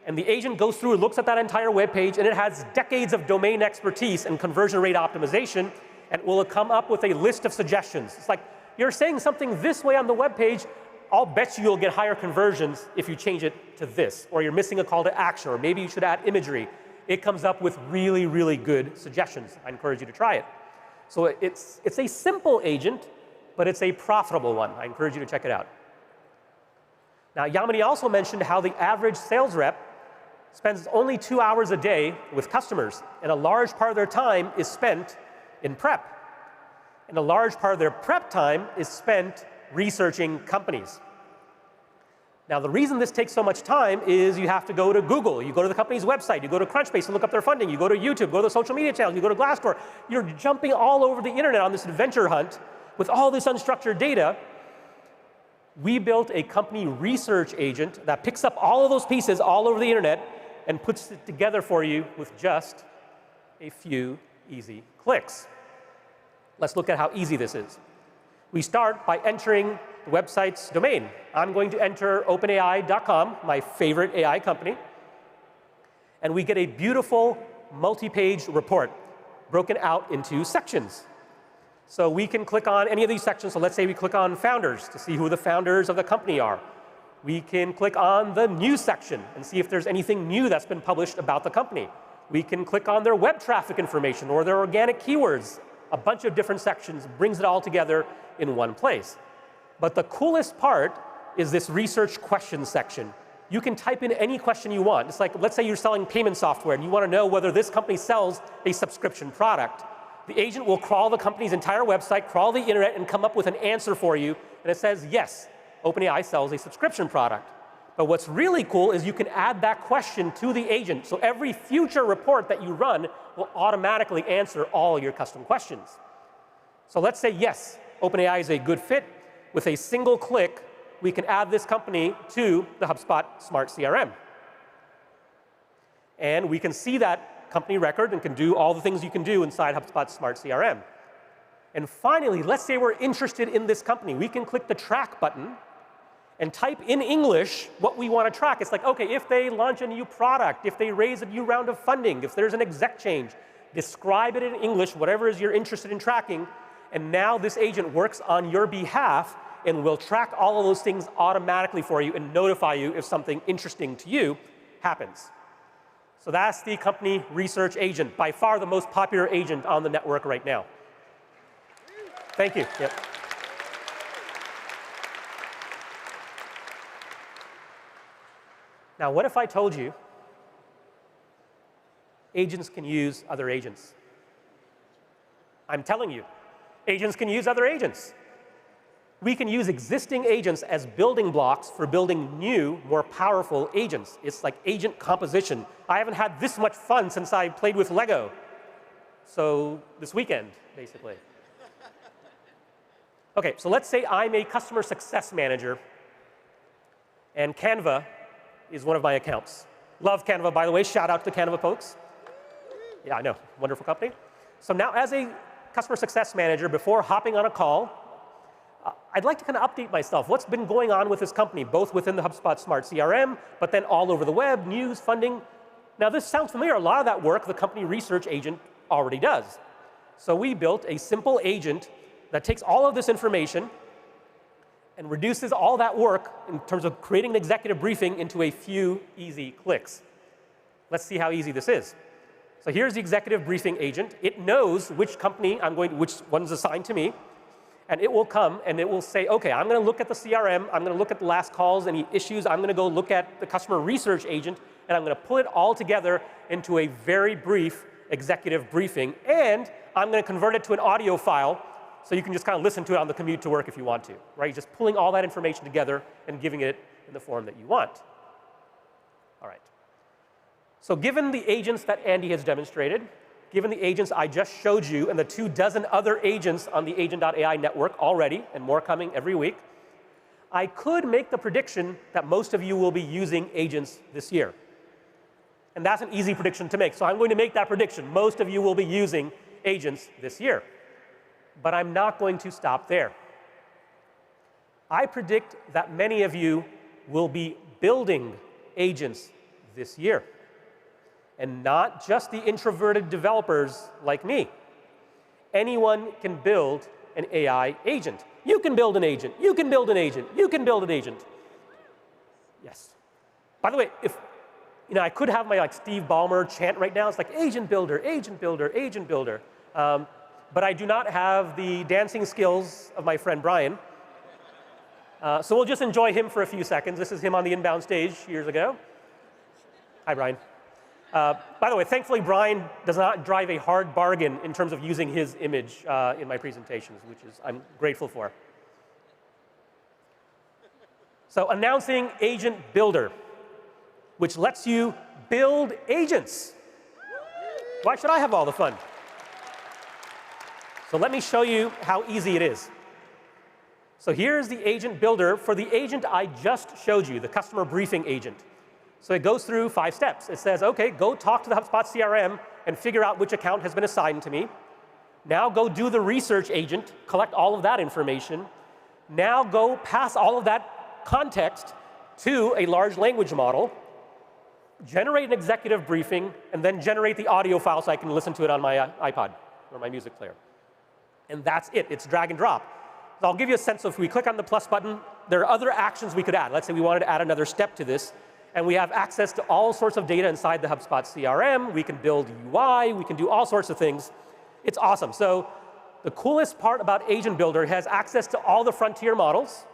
And the agent goes through and looks at that entire web page, and it has decades of domain expertise and conversion rate optimization, and it will come up with a list of suggestions. It's like, you're saying something this way on the web page, I'll bet you'll get higher conversions if you change it to this, or you're missing a call to action, or maybe you should add imagery. It comes up with really, really good suggestions. I encourage you to try it. So it's a simple agent, but it's a profitable one. I encourage you to check it out. Now, Yamini also mentioned how the average sales rep spends only 2 hours a day with customers, and a large part of their time is spent in prep. And a large part of their prep time is spent researching companies. Now, the reason this takes so much time is you have to go to Google, you go to the company's website, you go to Crunchbase to look up their funding, you go to YouTube, go to the social media channels, you go to Glassdoor. You're jumping all over the internet on this adventure hunt with all this unstructured data. We built a company research agent that picks up all of those pieces all over the internet and puts it together for you with just a few easy clicks. Let's look at how easy this is. We start by entering the website's domain. I'm going to enter openai.com, my favorite AI company, and we get a beautiful multi-page report broken out into sections. So we can click on any of these sections. So let's say we click on founders to see who the founders of the company are. We can click on the news section and see if there's anything new that's been published about the company. We can click on their web traffic information or their organic keywords. A bunch of different sections, brings it all together in one place. But the coolest part is this research questions section. You can type in any question you want. It's like, let's say you're selling payment software and you want to know whether this company sells a subscription product. The agent will crawl the company's entire website, crawl the internet, and come up with an answer for you. And it says, yes, OpenAI sells a subscription product. But what's really cool is you can add that question to the agent. So every future report that you run will automatically answer all your custom questions. So let's say, yes, OpenAI is a good fit. With a single click, we can add this company to the HubSpot Smart CRM. And we can see that company record and can do all the things you can do inside HubSpot Smart CRM. And finally, let's say we're interested in this company. We can click the track button and type in English what we want to track. It's like, OK, if they launch a new product, if they raise a new round of funding, if there's an exec change, describe it in English, whatever it is you're interested in tracking. And now this agent works on your behalf and will track all of those things automatically for you and notify you if something interesting to you happens. So that's the company research agent, by far the most popular agent on the network right now. Thank you. Yep. Now, what if I told you agents can use other agents? I'm telling you, agents can use other agents. We can use existing agents as building blocks for building new, more powerful agents. It's like agent composition. I haven't had this much fun since I played with Lego. So this weekend, basically. OK, so let's say I'm a customer success manager, and Canva is one of my accounts. Love Canva, by the way. Shout out to Canva folks. Yeah, I know. Wonderful company. So now, as a customer success manager, before hopping on a call, I'd like to kind of update myself. What's been going on with this company, both within the HubSpot Smart CRM, but then all over the web, news, funding. Now, this sounds familiar. A lot of that work the company research agent already does. So we built a simple agent that takes all of this information and reduces all that work in terms of creating an executive briefing into a few easy clicks. Let's see how easy this is. So here's the executive briefing agent. It knows which company which one's assigned to me. And it will come and it will say, OK, I'm going to look at the CRM. I'm going to look at the last calls, any issues. I'm going to go look at the customer research agent. And I'm going to pull it all together into a very brief executive briefing. And I'm going to convert it to an audio file so you can just kind of listen to it on the commute to work if you want to. Right? Just pulling all that information together and giving it in the form that you want. All right. So given the agents that Andy has demonstrated, given the agents I just showed you and the 24 other agents on the agent.ai network already, and more coming every week, I could make the prediction that most of you will be using agents this year. And that's an easy prediction to make. So I'm going to make that prediction. Most of you will be using agents this year. But I'm not going to stop there. I predict that many of you will be building agents this year. And not just the introverted developers like me. Anyone can build an AI agent. You can build an agent. You can build an agent. You can build an agent. Yes. By the way, if I could have my Steve Ballmer chant right now. It's like agent builder, agent builder, agent builder. But I do not have the dancing skills of my friend Brian. So we'll just enjoy him for a few seconds. This is him on the inbound stage years ago. Hi, Brian. By the way, thankfully, Brian does not drive a hard bargain in terms of using his image in my presentations, which is I'm grateful for. So announcing Agent Builder, which lets you build agents. Why should I have all the fun? So let me show you how easy it is. So here's the agent builder for the agent I just showed you, the customer briefing agent. So it goes through 5 steps. It says, OK, go talk to the HubSpot CRM and figure out which account has been assigned to me. Now go do the research agent, collect all of that information. Now go pass all of that context to a large language model, generate an executive briefing, and then generate the audio file so I can listen to it on my iPod or my music player. And that's it. It's drag and drop. So I'll give you a sense of if we click on the plus button, there are other actions we could add. Let's say we wanted to add another step to this. And we have access to all sorts of data inside the HubSpot CRM. We can build UI. We can do all sorts of things. It's awesome. So the coolest part about Agent Builder has access to all the frontier models.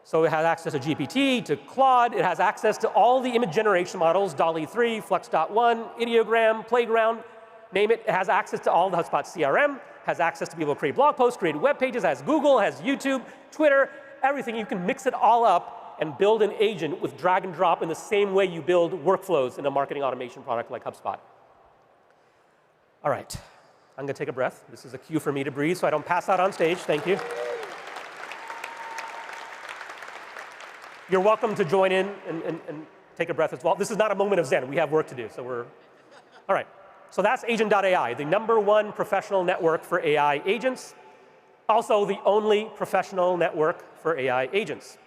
So it has access to GPT, to Claude. It has access to all the image generation models, DALL-E 3, Flux.1, Ideogram, Playground, name it. It has access to all the HubSpot CRM, has access to be able to create blog posts, create web pages, has Google, has YouTube, Twitter, everything. You can mix it all up and build an agent with drag and drop in the same way you build workflows in a marketing automation product like HubSpot. All right, I'm going to take a breath. This is a cue for me to breathe so I don't pass out on stage. Thank you. You're welcome to join in and take a breath as well. This is not a moment of Zen. We have work to do, so we're... All right, so that's Agent.ai, the #1 professional network for AI agents, also the only professional network for AI agents.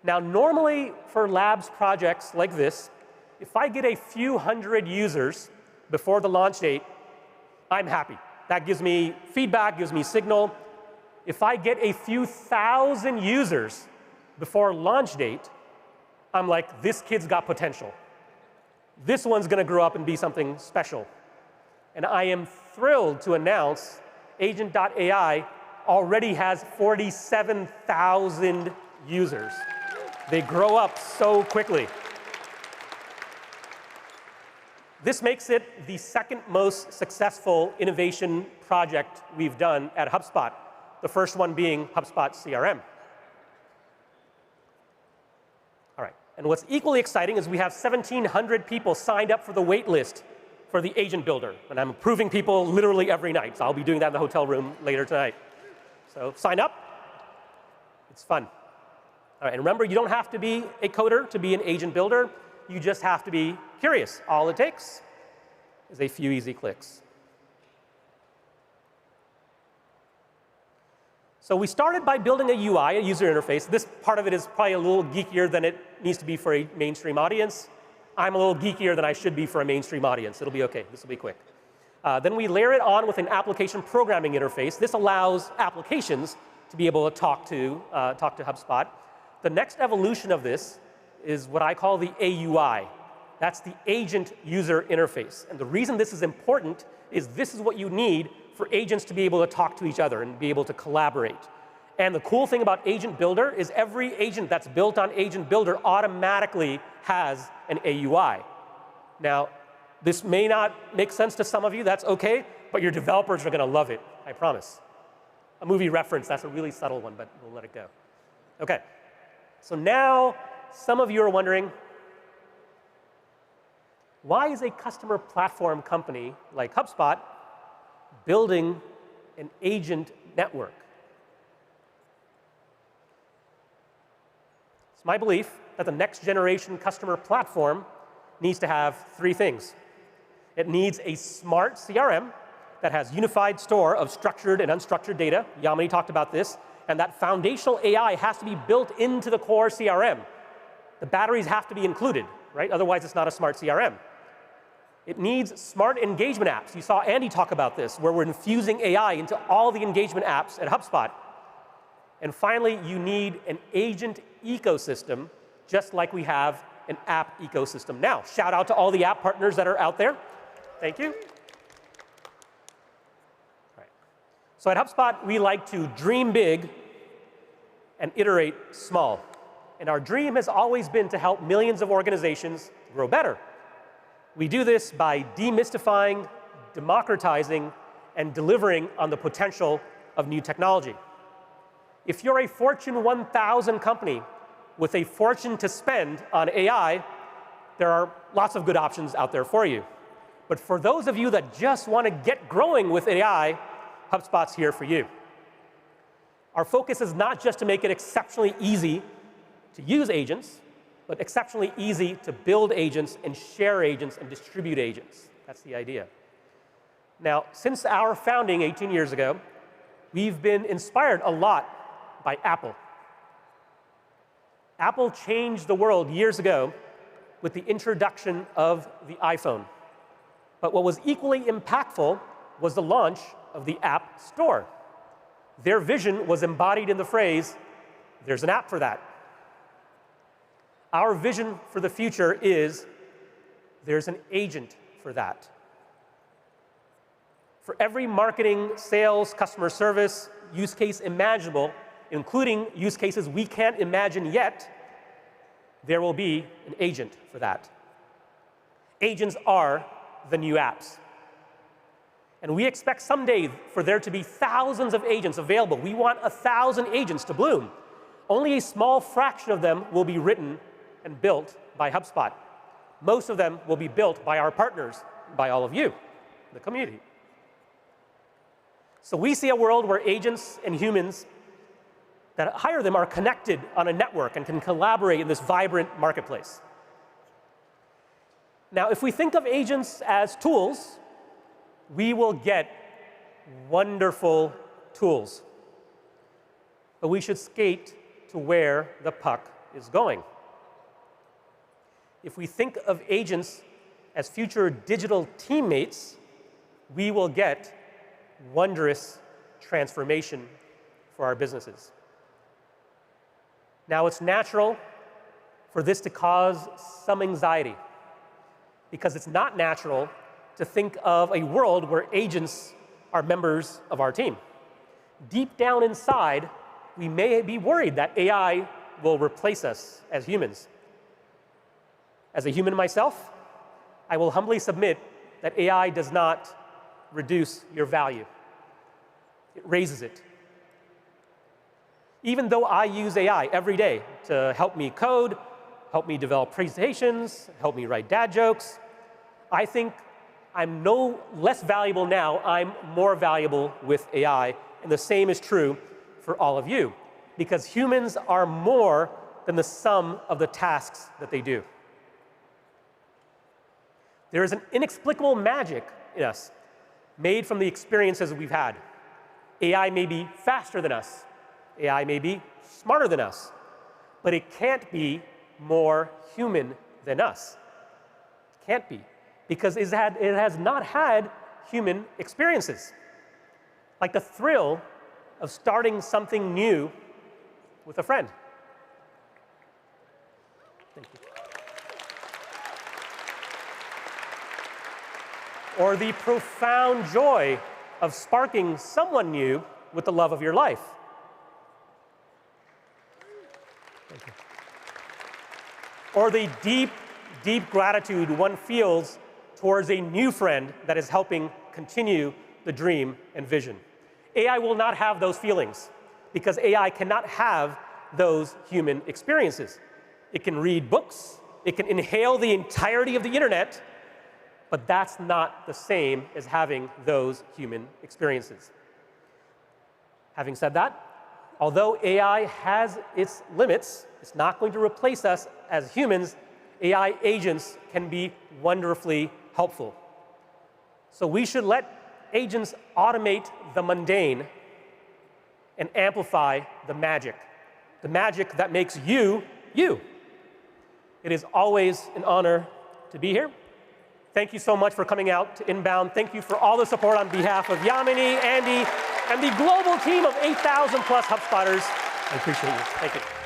Now, normally for labs projects like this, if I get a few hundred users before the launch date, I'm happy. That gives me feedback, gives me signal. If I get a few thousand users before launch date, I'm like, this kid's got potential. This one's going to grow up and be something special. And I am thrilled to announce Agent.ai already has 47,000 users. They grow up so quickly. This makes it the second most successful innovation project we've done at HubSpot, the first one being HubSpot CRM. All right, and what's equally exciting is we have 1,700 people signed up for the wait list for the Agent Builder, and I'm approving people literally every night, so I'll be doing that in the hotel room later tonight. So sign up. It's fun. All right, and remember, you don't have to be a coder to be an agent builder. You just have to be curious. All it takes is a few easy clicks. So we started by building a UI, a user interface. This part of it is probably a little geekier than it needs to be for a mainstream audience. I'm a little geekier than I should be for a mainstream audience. It'll be OK. This will be quick. Then we layer it on with an application programming interface. This allows applications to be able to talk to HubSpot. The next evolution of this is what I call the AUI. That's the agent user interface. And the reason this is important is this is what you need for agents to be able to talk to each other and be able to collaborate. And the cool thing about Agent Builder is every agent that's built on Agent Builder automatically has an AUI. Now, this may not make sense to some of you. That's OK. But your developers are going to love it, I promise. A movie reference, that's a really subtle one, but we'll let it go. OK. So now, some of you are wondering, why is a customer platform company like HubSpot building an agent network? It's my belief that the next generation customer platform needs to have 3 things. It needs a smart CRM that has unified store of structured and unstructured data. Yamini talked about this. And that foundational AI has to be built into the core CRM. The batteries have to be included, right? Otherwise, it's not a smart CRM. It needs smart engagement apps. You saw Andy talk about this, where we're infusing AI into all the engagement apps at HubSpot. And finally, you need an agent ecosystem, just like we have an app ecosystem now. Shout out to all the app partners that are out there. Thank you. All right. So at HubSpot, we like to dream big and iterate small. And our dream has always been to help millions of organizations grow better. We do this by demystifying, democratizing, and delivering on the potential of new technology. If you're a Fortune 1000 company with a fortune to spend on AI, there are lots of good options out there for you. But for those of you that just want to get growing with AI, HubSpot's here for you. Our focus is not just to make it exceptionally easy to use agents, but exceptionally easy to build agents and share agents and distribute agents. That's the idea. Now, since our founding 18 years ago, we've been inspired a lot by Apple. Apple changed the world years ago with the introduction of the iPhone. But what was equally impactful was the launch of the App Store. Their vision was embodied in the phrase, "There's an app for that." Our vision for the future is, "There's an agent for that." For every marketing, sales, customer service use case imaginable, including use cases we can't imagine yet, there will be an agent for that. Agents are the new apps. And we expect someday for there to be thousands of agents available. We want 1,000 agents to bloom. Only a small fraction of them will be written and built by HubSpot. Most of them will be built by our partners, by all of you, the community. So we see a world where agents and humans that hire them are connected on a network and can collaborate in this vibrant marketplace. Now, if we think of agents as tools, we will get wonderful tools. But we should skate to where the puck is going. If we think of agents as future digital teammates, we will get wondrous transformation for our businesses. Now, it's natural for this to cause some anxiety, because it's not natural to think of a world where agents are members of our team. Deep down inside, we may be worried that AI will replace us as humans. As a human myself, I will humbly submit that AI does not reduce your value. It raises it. Even though I use AI every day to help me code, help me develop presentations, help me write dad jokes, I think I'm no less valuable now, I'm more valuable with AI. And the same is true for all of you, because humans are more than the sum of the tasks that they do. There is an inexplicable magic in us, made from the experiences we've had. AI may be faster than us. AI may be smarter than us. But it can't be more human than us. It can't be. Because it has not had human experiences. Like the thrill of starting something new with a friend. Thank you. Or the profound joy of sparking someone new with the love of your life. Thank you. Or the deep, deep gratitude one feels towards a new friend that is helping continue the dream and vision. AI will not have those feelings, because AI cannot have those human experiences. It can read books, it can inhale the entirety of the internet, but that's not the same as having those human experiences. Having said that, although AI has its limits, it's not going to replace us as humans. AI agents can be wonderfully helpful. So we should let agents automate the mundane and amplify the magic that makes you, you. It is always an honor to be here. Thank you so much for coming out to Inbound. Thank you for all the support on behalf of Yamini, Andy, and the global team of 8,000 plus HubSpotters. I appreciate you. Thank you.